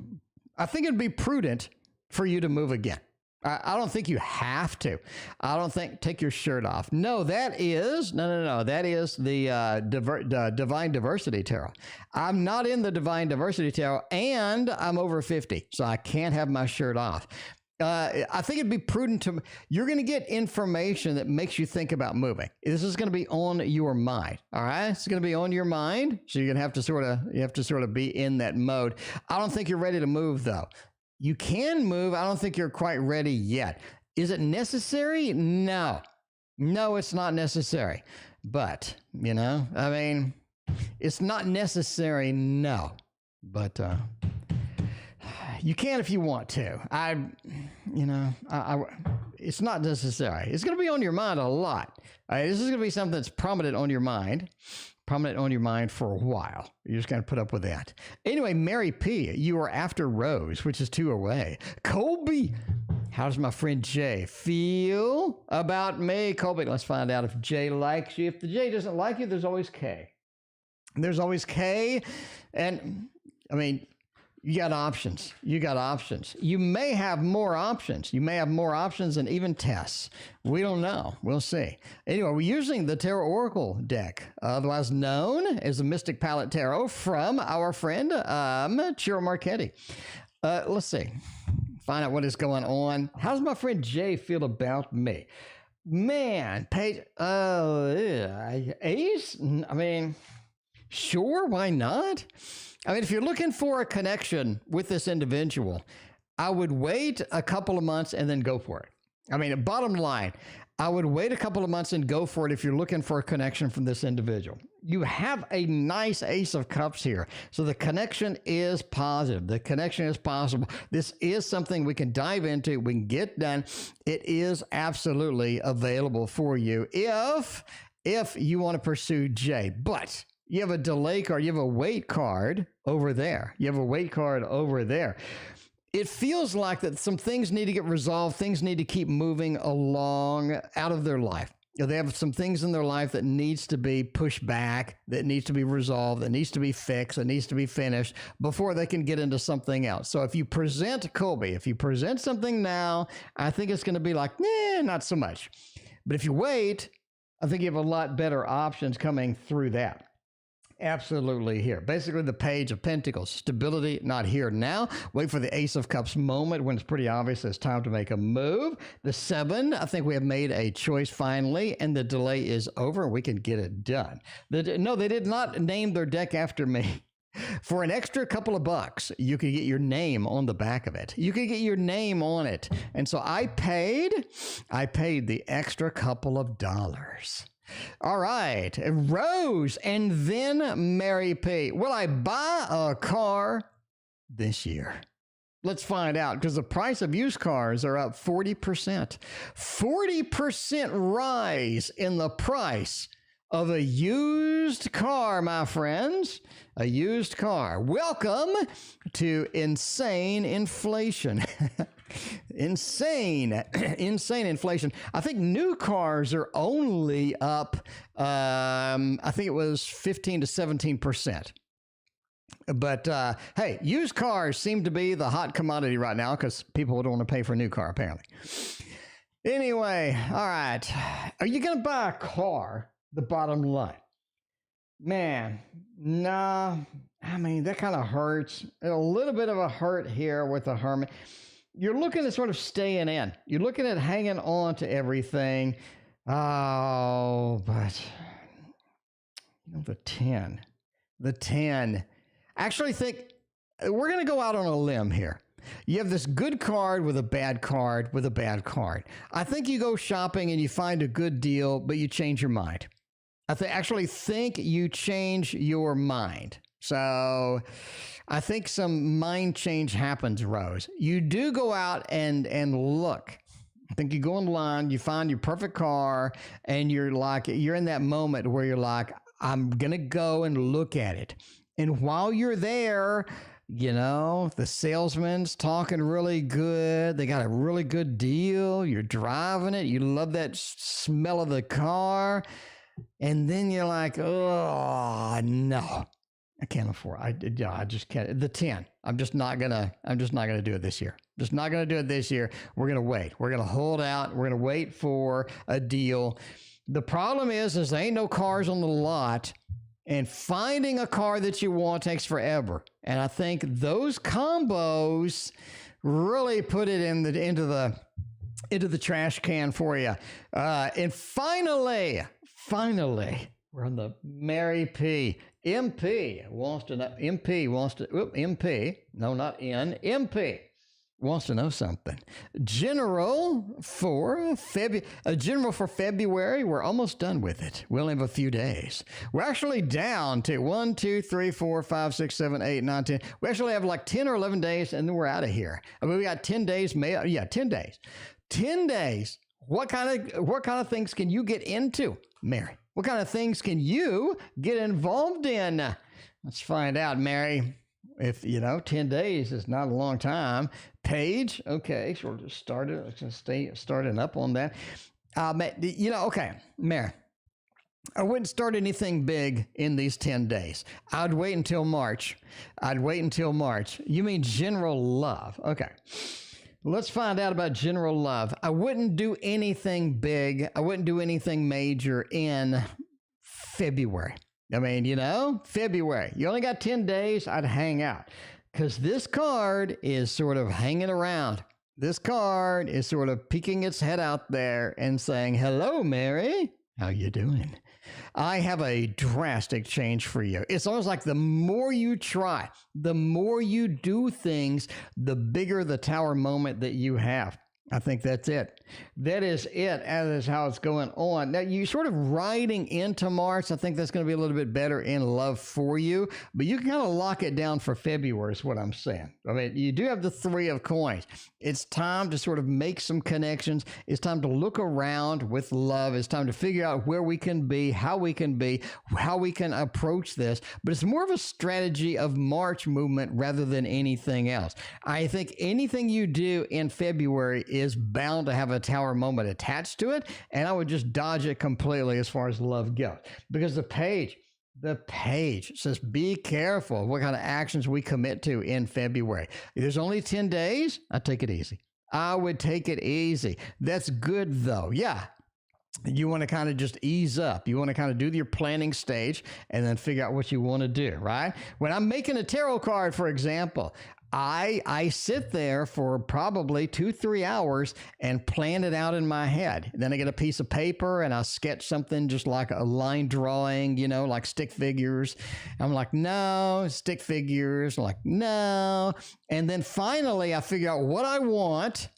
I think it'd be prudent for you to move again. I don't think you have to. I don't think take your shirt off. No, that is no. That is the Divine Diversity Tarot. I'm not in the Divine Diversity Tarot, and I'm over 50, so I can't have my shirt off. I think it'd be prudent you're going to get information that makes you think about moving. This is going to be on your mind. All right. It's going to be on your mind. So you're going to have to sort of be in that mode. I don't think you're ready to move though. You can move. I don't think you're quite ready yet. Is it necessary? No, it's not necessary. But, it's not necessary. No, but, you can if you want to. It's not necessary. It's going to be on your mind a lot. This is going to be something that's prominent on your mind for a while. You're just going to put up with that. Anyway, Mary P., you are after Rose, which is 2 away. Colby, how does my friend Jay feel about me? Colby, let's find out if Jay likes you. If the Jay doesn't like you, there's always K. And, You got options. You got options. You may have more options. You may have more options than even tests. We don't know. We'll see. Anyway, we're using the Tarot Oracle deck, otherwise known as the Mystic Palette Tarot, from our friend Ciro Marchetti. Let's see. Find out what is going on. How does my friend Jay feel about me? Man, Paige, Ace? I mean, sure, why not? I mean, if you're looking for a connection with this individual, I would wait a couple of months and then go for it. I mean, bottom line, I would wait a couple of months and go for it if you're looking for a connection from this individual. You have a nice Ace of Cups here. So the connection is positive. The connection is possible. This is something we can dive into. We can get done. It is absolutely available for you if you want to pursue Jay. But you have a delay card. You have a wait card over there. You have a wait card over there. It feels like that some things need to get resolved. Things need to keep moving along out of their life. They have some things in their life that needs to be pushed back, that needs to be resolved, that needs to be fixed, that needs to be finished before they can get into something else. So if you present Colby, if you present something now, I think it's going to be like, not so much. But if you wait, I think you have a lot better options coming through that. Absolutely here. Basically, the Page of Pentacles. Stability, not here now. Wait for the Ace of Cups moment when it's pretty obvious it's time to make a move. The 7, I think we have made a choice finally, and the delay is over. We can get it done. No, they did not name their deck after me. For an extra couple of bucks, you could get your name on the back of it. You could get your name on it. And so I paid the extra couple of dollars. All right, Rose and then Mary P. Will I buy a car this year? Let's find out, because the price of used cars are up 40%. 40% rise in the price of a used car, my friends. A used car. Welcome to insane inflation. Insane inflation. I think new cars are only up, I think it was 15 to 17%. But hey, used cars seem to be the hot commodity right now because people don't want to pay for a new car, apparently. Anyway, all right. Are you going to buy a car? The bottom line. Man, nah. I mean, that kind of hurts. A little bit of a hurt here with the Hermit. You're looking at sort of staying in. You're looking at hanging on to everything. Oh, but you know, the 10. I actually think we're going to go out on a limb here. You have this good card with a bad card with a bad card. I think you go shopping and you find a good deal, but you change your mind. I actually think you change your mind. So I think some mind change happens, Rose. You do go out and look. I think you go online, you find your perfect car, and you're in that moment where you're like, I'm going to go and look at it. And while you're there, you know, the salesman's talking really good. They got a really good deal. You're driving it. You love that smell of the car. And then you're like, oh, no, I can't afford it. I just can't. The 10, I'm just not going to do it this year. Just not going to do it this year. We're going to wait. We're going to hold out. We're going to wait for a deal. The problem is there ain't no cars on the lot, and finding a car that you want takes forever. And I think those combos really put it into the trash can for you. And finally, we're on the Mary P. MP wants to know something. General for February. We're almost done with it. We only have a few days. We're actually down to 1, 2, 3, 4, 5, 6, 7, 8, 9, 10. We actually have like 10 or 11 days, and then we're out of here. I mean, we got 10 days. 10 days. 10 days. What kind of things can you get into, Mary? What kind of things can you get involved in? Let's find out, Mary. If, 10 days is not a long time. Paige, okay, so we'll just start it. Let's just stay starting up on that. Okay, Mary. I wouldn't start anything big in these 10 days. I'd wait until March. You mean general love. Okay. Let's find out about general love. I wouldn't do anything big. I wouldn't do anything major in February. I mean, February. You only got 10 days. I'd hang out because this card is sort of hanging around. This card is sort of peeking its head out there and saying, hello, Mary. How you doing? I have a drastic change for you. It's almost like the more you try, the more you do things, the bigger the tower moment that you have. I think that's it. That is it. That is how it's going on. Now, you sort of riding into March. I think that's going to be a little bit better in love for you, but you can kind of lock it down for February is what I'm saying. I mean, you do have the 3 of coins. It's time to sort of make some connections. It's time to look around with love. It's time to figure out where we can be, how we can approach this. But it's more of a strategy of March movement rather than anything else. I think anything you do in February is bound to have a tower moment attached to it, and I would just dodge it completely as far as love goes. Because the page says be careful what kind of actions we commit to in February. If there's only 10 days, I'd take it easy. I would take it easy. That's good though. Yeah. You want to kind of just ease up. You want to kind of do your planning stage and then figure out what you want to do, right? When I'm making a tarot card, for example, I sit there for probably 2-3 hours and plan it out in my head. Then I get a piece of paper and I sketch something just like a line drawing, like stick figures. I'm like, no, stick figures. I'm like, no. And then finally I figure out what I want.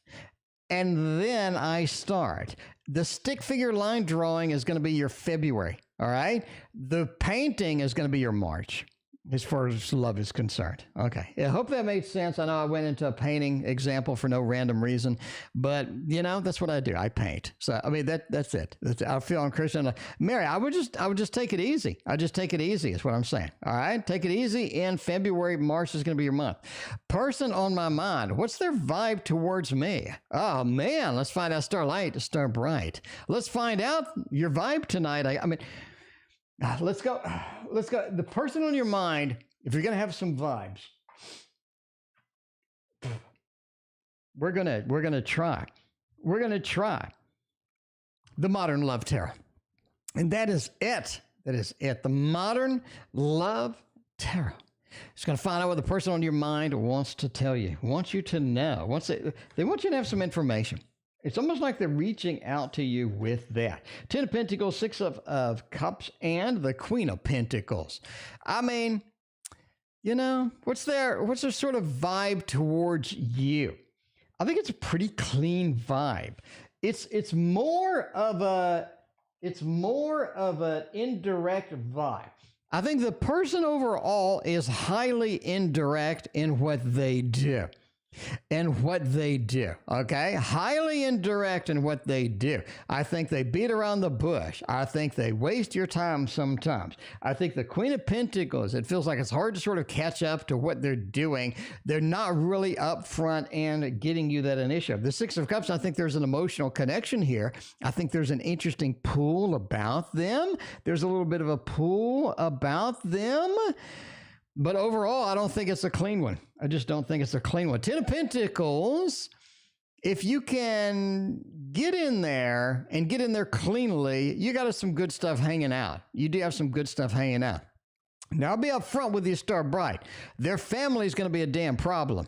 And then I start. The stick figure line drawing is going to be your February. All right. The painting is going to be your March. As far as love is concerned. Okay. I hope that made sense. I know I went into a painting example for no random reason, but that's what I do. I paint. So, I mean, that's it. I feel I'm Christian. Mary, I would just take it easy. I just take it easy is what I'm saying. All right. Take it easy in February. March is going to be your month. Person on my mind. What's their vibe towards me? Oh man. Let's find out. Star light, star bright. Let's find out your vibe tonight. I mean, let's go. The person on your mind, if you're going to have some vibes, we're going to try. We're going to try the Modern Love Tarot. And that is it. That is it. The Modern Love Tarot. It's going to find out what the person on your mind wants to tell you, wants you to know. They want you to have some information. It's almost like they're reaching out to you with that. 10 of Pentacles, 6 of Cups, and the Queen of Pentacles. I mean, what's their sort of vibe towards you? I think it's a pretty clean vibe. It's more of an indirect vibe. I think the person overall is highly indirect in what they do. Okay? Highly indirect in what they do. I think they beat around the bush. I think they waste your time sometimes. I think the Queen of Pentacles, it feels like it's hard to sort of catch up to what they're doing. They're not really upfront and getting you that initiative. The 6 of Cups, I think there's an emotional connection here. I think there's an interesting pull about them. There's a little bit of a pull about them. But overall, I don't think it's a clean one. I just don't think it's a clean one. 10 of Pentacles, if you can get in there and get in there cleanly, you got some good stuff hanging out. You do have some good stuff hanging out. Now, I'll be up front with you, Star Bright. Their family is going to be a damn problem.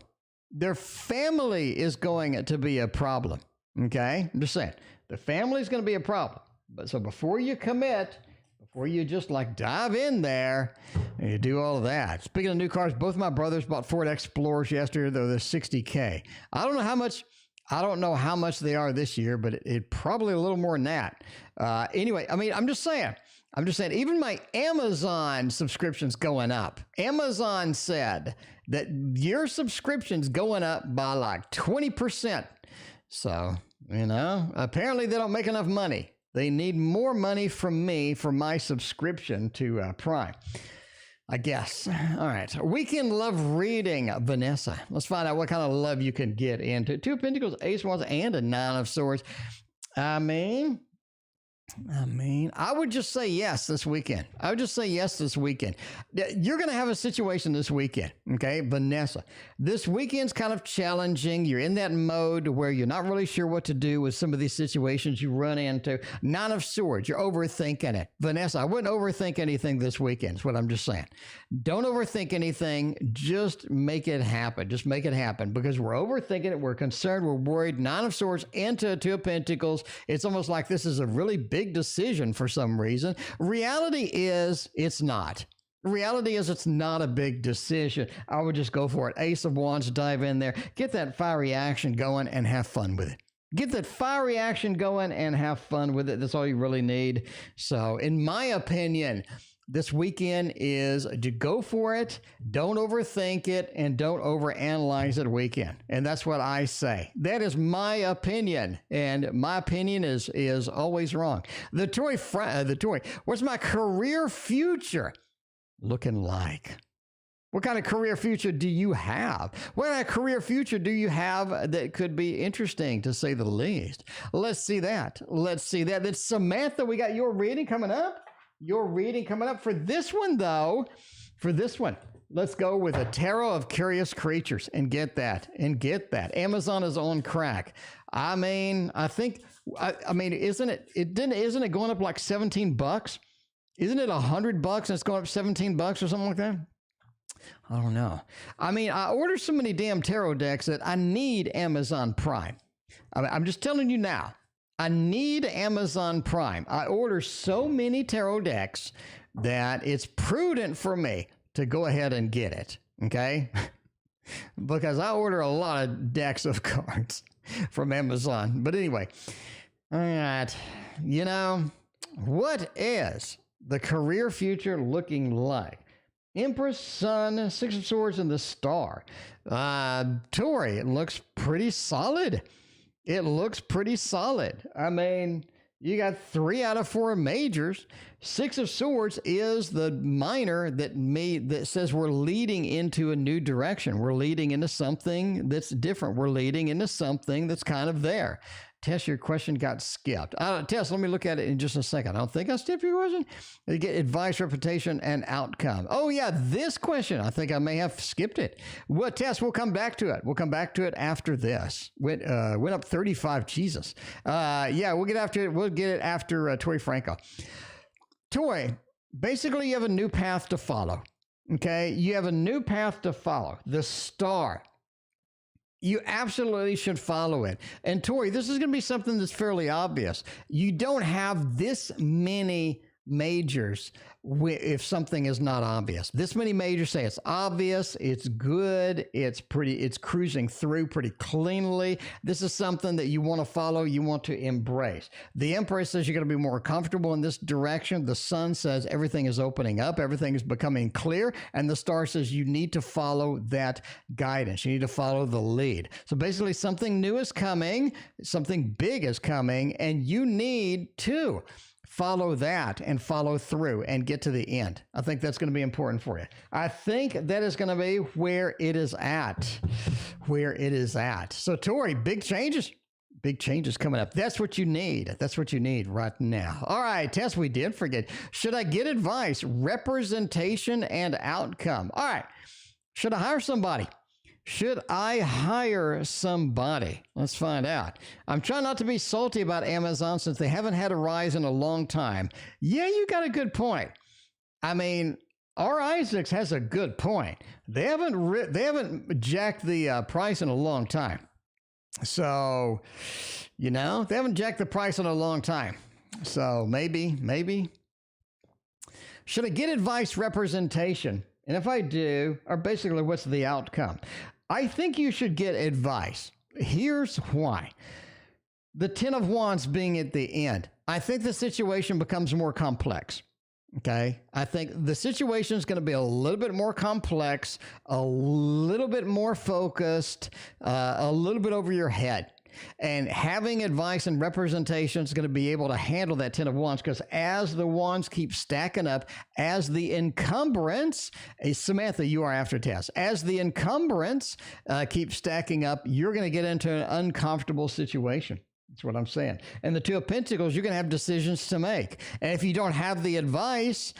Their family is going to be a problem. Okay? I'm just saying. The family is going to be a problem. But so before you commit, before you just like dive in there and you do all of that. Speaking of new cars, both my brothers bought Ford Explorers yesterday. They're the $60K. I don't know how much they are this year, but it probably a little more than that. Anyway, I mean, I'm just saying, even my Amazon subscription's going up. Amazon said that your subscription's going up by like 20%. So, apparently they don't make enough money. They need more money from me for my subscription to Prime, I guess. All right. Weekend love reading, Vanessa. Let's find out what kind of love you can get into. 2 of Pentacles, Ace of Wands, and a 9 of Swords. I mean, I mean, I would just say yes this weekend. I would just say yes this weekend. You're going to have a situation this weekend, okay, Vanessa? This weekend's kind of challenging. You're in that mode where you're not really sure what to do with some of these situations you run into. Nine of Swords, you're overthinking it. Vanessa, I wouldn't overthink anything this weekend, is what I'm just saying. Don't overthink anything. Just make it happen. Just make it happen because we're overthinking it. We're concerned. We're worried. Nine of Swords into Two of Pentacles. It's almost like this is a really big decision for some reason. Reality is it's not. Reality is it's not a big decision. I would just go for it. Ace of Wands, dive in there. Get that fiery action going and have fun with it. Get that fiery action going and have fun with it. That's all you really need. So in my opinion, this weekend is to go for it, don't overthink it, and don't overanalyze it weekend. And that's what I say. That is my opinion, and my opinion is always wrong. The Tory, what's my career future looking like? What kind of career future do you have? What kind of career future do you have that could be interesting, to say the least? Let's see that. Let's see that. Then Samantha, we got your reading coming up. Your reading coming up. For this one, though, let's go with a Tarot of Curious Creatures and get that. Amazon is on crack. I mean, isn't it going up like $17? Isn't it $100 and it's going up $17 or something like that? I don't know. I mean, I ordered so many damn tarot decks that I need Amazon Prime. I'm just telling you now. I need Amazon Prime. I order so many tarot decks that it's prudent for me to go ahead and get it, okay? Because I order a lot of decks of cards from Amazon. But anyway, all right, what is the career future looking like? Empress, Sun, Six of Swords, and the Star. Tori, it looks pretty solid. It looks pretty solid. I mean, you got 3 out of 4 majors. Six of Swords is the minor that says we're leading into a new direction. We're leading into something that's different. We're leading into something that's kind of there. Tess, your question got skipped. Tess, let me look at it in just a second. I don't think I skipped your question. You get advice, reputation, and outcome. Oh, yeah, this question. I think I may have skipped it. Well, Tess, we'll come back to it. We'll come back to it after this. Went up 35. Jesus. Yeah, we'll get after it. We'll get it after Tori Franco. Tori, basically, you have a new path to follow. Okay? You have a new path to follow. The Star. You absolutely should follow it. And Tori, this is going to be something that's fairly obvious. You don't have this many majors if something is not obvious. This many majors say it's obvious, it's good, it's cruising through pretty cleanly. This is something that you want to follow, you want to embrace. The Empress says you're going to be more comfortable in this direction. The Sun says everything is opening up, everything is becoming clear, and the Star says you need to follow that guidance. You need to follow the lead. So basically something new is coming, something big is coming, and you need to follow that and follow through and get to the end. I think that's going to be important for you. I think that is going to be where it is at. So Tori, big changes coming up. That's what you need. That's what you need right now. All right, Tess, we did forget. Should I get advice, representation, and outcome? All right. Should I hire somebody? Should I hire somebody? Let's find out. I'm trying not to be salty about Amazon since they haven't had a rise in a long time. Yeah, you got a good point. I mean, R. Isaacs has a good point. They haven't jacked the price in a long time. So, they haven't jacked the price in a long time. So maybe. Should I get advice, representation? And if I do, or basically what's the outcome? I think you should get advice. Here's why. The Ten of Wands being at the end. I think the situation becomes more complex. Okay? I think the situation is going to be a little bit more complex, a little bit more focused, a little bit over your head. And having advice and representation is going to be able to handle that Ten of Wands, because as the wands keep stacking up, as the encumbrance, Samantha, you are after Tess, as the encumbrance keeps stacking up, you're going to get into an uncomfortable situation. That's what I'm saying. And the Two of Pentacles, you're going to have decisions to make. And if you don't have the advice,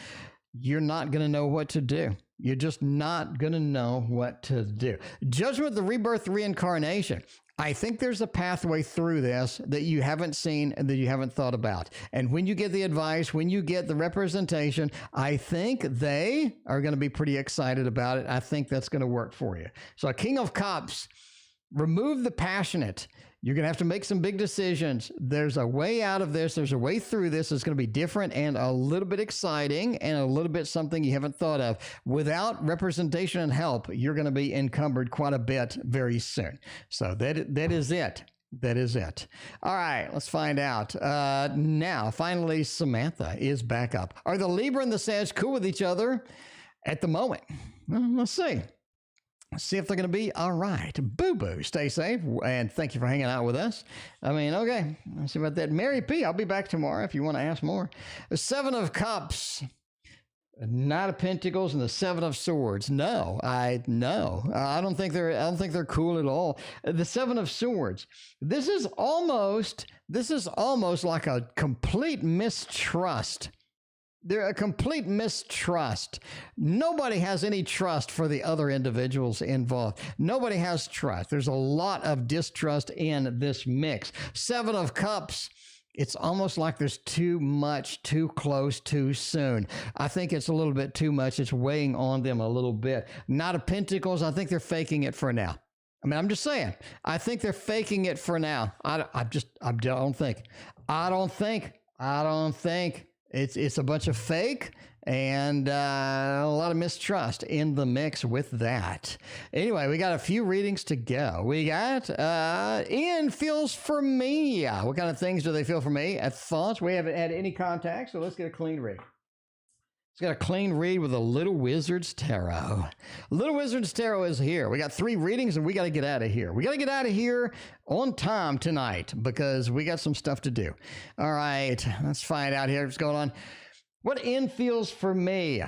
you're not going to know what to do. You're just not going to know what to do. Judgment, the rebirth, reincarnation. I think there's a pathway through this that you haven't seen and that you haven't thought about. And when you get the advice, when you get the representation, I think they are going to be pretty excited about it. I think that's going to work for you. So King of Cups, remove the passionate. You're going to have to make some big decisions. There's a way out of this. There's a way through this. It's going to be different and a little bit exciting and a little bit something you haven't thought of. Without representation and help, you're going to be encumbered quite a bit very soon. So that is it. That is it. All right, let's find out. Now, finally, Samantha is back up. Are the Libra and the Sag cool with each other at the moment? Well, let's see. See if they're going to be all right. Boo-boo, stay safe, and thank you for hanging out with us. I mean, okay, let's see about that. Mary P., I'll be back tomorrow if you want to ask more. The Seven of Cups, Knight of Pentacles, and the Seven of Swords. I don't think they're cool at all. The Seven of Swords. This is almost like a complete mistrust. They're a complete mistrust. Nobody has any trust for the other individuals involved. Nobody has trust. There's a lot of distrust in this mix. Seven of Cups. It's almost like there's too much, too close, too soon. I think it's a little bit too much. It's weighing on them a little bit. Knight of Pentacles, I think they're faking it for now. I mean, I'm just saying. I think they're faking it for now. I don't think. It's a bunch of fake and a lot of mistrust in the mix with that. Anyway, we got a few readings to go. We got Ian feels for me. What kind of things do they feel for me? Thoughts? We haven't had any contact, so let's get a clean read. Let's get a clean read with a Little Wizard's Tarot. Little Wizard's Tarot is here. We got 3 readings and we got to get out of here. We got to get out of here on time tonight because we got some stuff to do. All right, let's find out here what's going on. What Ian feels for me?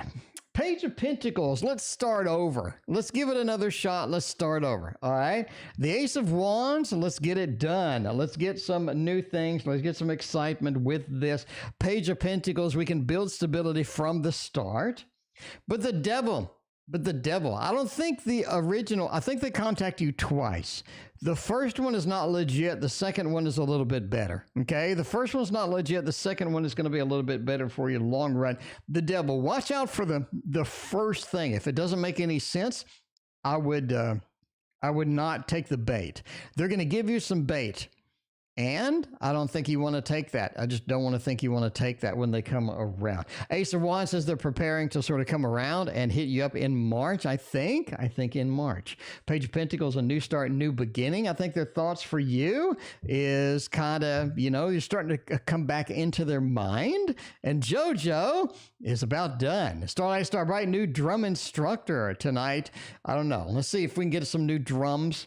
Page of Pentacles. Let's start over. Let's give it another shot. Let's start over. All right. The Ace of Wands. Let's get it done. Let's get some new things. Let's get some excitement with this. Page of Pentacles. We can build stability from the start. But the Devil. I don't think the original, I think they contact you twice. The first one is not legit. The second one is a little bit better. Okay. The first one's not legit. The second one is going to be a little bit better for you long run. The Devil, watch out for the first thing. If it doesn't make any sense, I would not take the bait. They're going to give you some bait. And I don't think you want to take that. I just don't want to think you want to take that when they come around. Ace of Wands says they're preparing to sort of come around and hit you up in March, I think in March. Page of Pentacles, a new start, new beginning. I think their thoughts for you is kind of, you're starting to come back into their mind. And JoJo is about done. Starlight Starbright, new drum instructor tonight. I don't know. Let's see if we can get some new drums.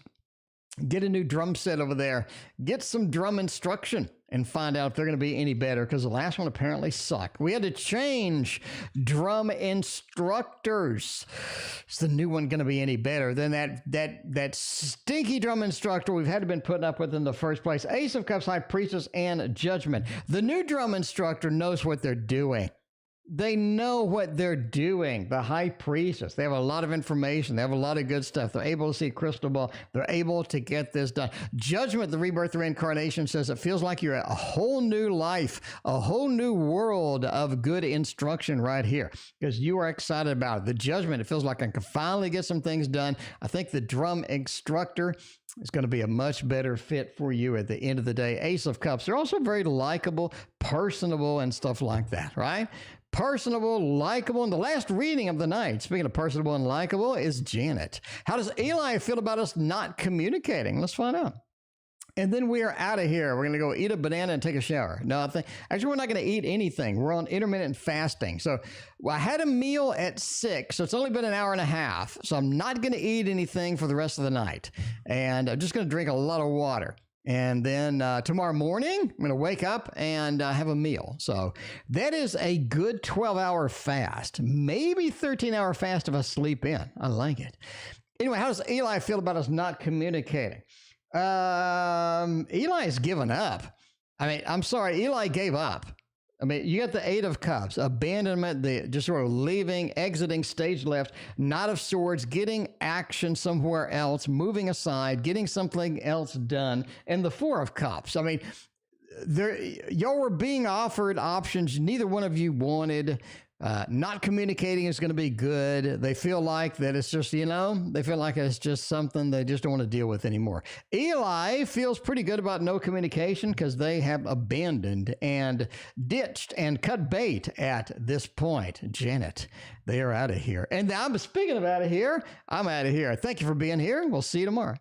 Get a new drum set over there. Get some drum instruction and find out if they're going to be any better because the last one apparently sucked. We had to change drum instructors. Is the new one going to be any better than that stinky drum instructor we've had to been putting up with in the first place? Ace of Cups, High Priestess, and Judgment. The new drum instructor knows what they're doing. They know what they're doing. The High Priestess. They have a lot of information. They have a lot of good stuff. They're able to see crystal ball. They're able to get this done. Judgment, the rebirth reincarnation, says it feels like you're at a whole new life, a whole new world of good instruction right here because you are excited about it. The Judgment, it feels like I can finally get some things done. I think the drum instructor is going to be a much better fit for you at the end of the day. Ace of Cups. They're also very likable, personable, and stuff like that, right? Personable, likable, and the last reading of the night, speaking of personable and likable, is Janet. How does Eli feel about us not communicating? Let's find out. And then we are out of here. We're going to go eat a banana and take a shower. No, actually, we're not going to eat anything. We're on intermittent fasting. So I had a meal at 6, so it's only been an hour and a half. So I'm not going to eat anything for the rest of the night. And I'm just going to drink a lot of water. And then tomorrow morning, I'm going to wake up and have a meal. So that is a good 12-hour fast, maybe 13-hour fast if I sleep in. I like it. Anyway, how does Eli feel about us not communicating? Eli's given up. I mean, I'm sorry, Eli gave up. I mean, you got the Eight of Cups, abandonment, the just sort of leaving, exiting stage left, Knight of Swords, getting action somewhere else, moving aside, getting something else done, and the Four of Cups. I mean, y'all were being offered options neither one of you wanted. Not communicating is going to be good. They feel like that it's just, they feel like it's just something they just don't want to deal with anymore. Eli feels pretty good about no communication because they have abandoned and ditched and cut bait at this point. Janet, they are out of here. And I'm speaking of out of here, I'm out of here. Thank you for being here. We'll see you tomorrow.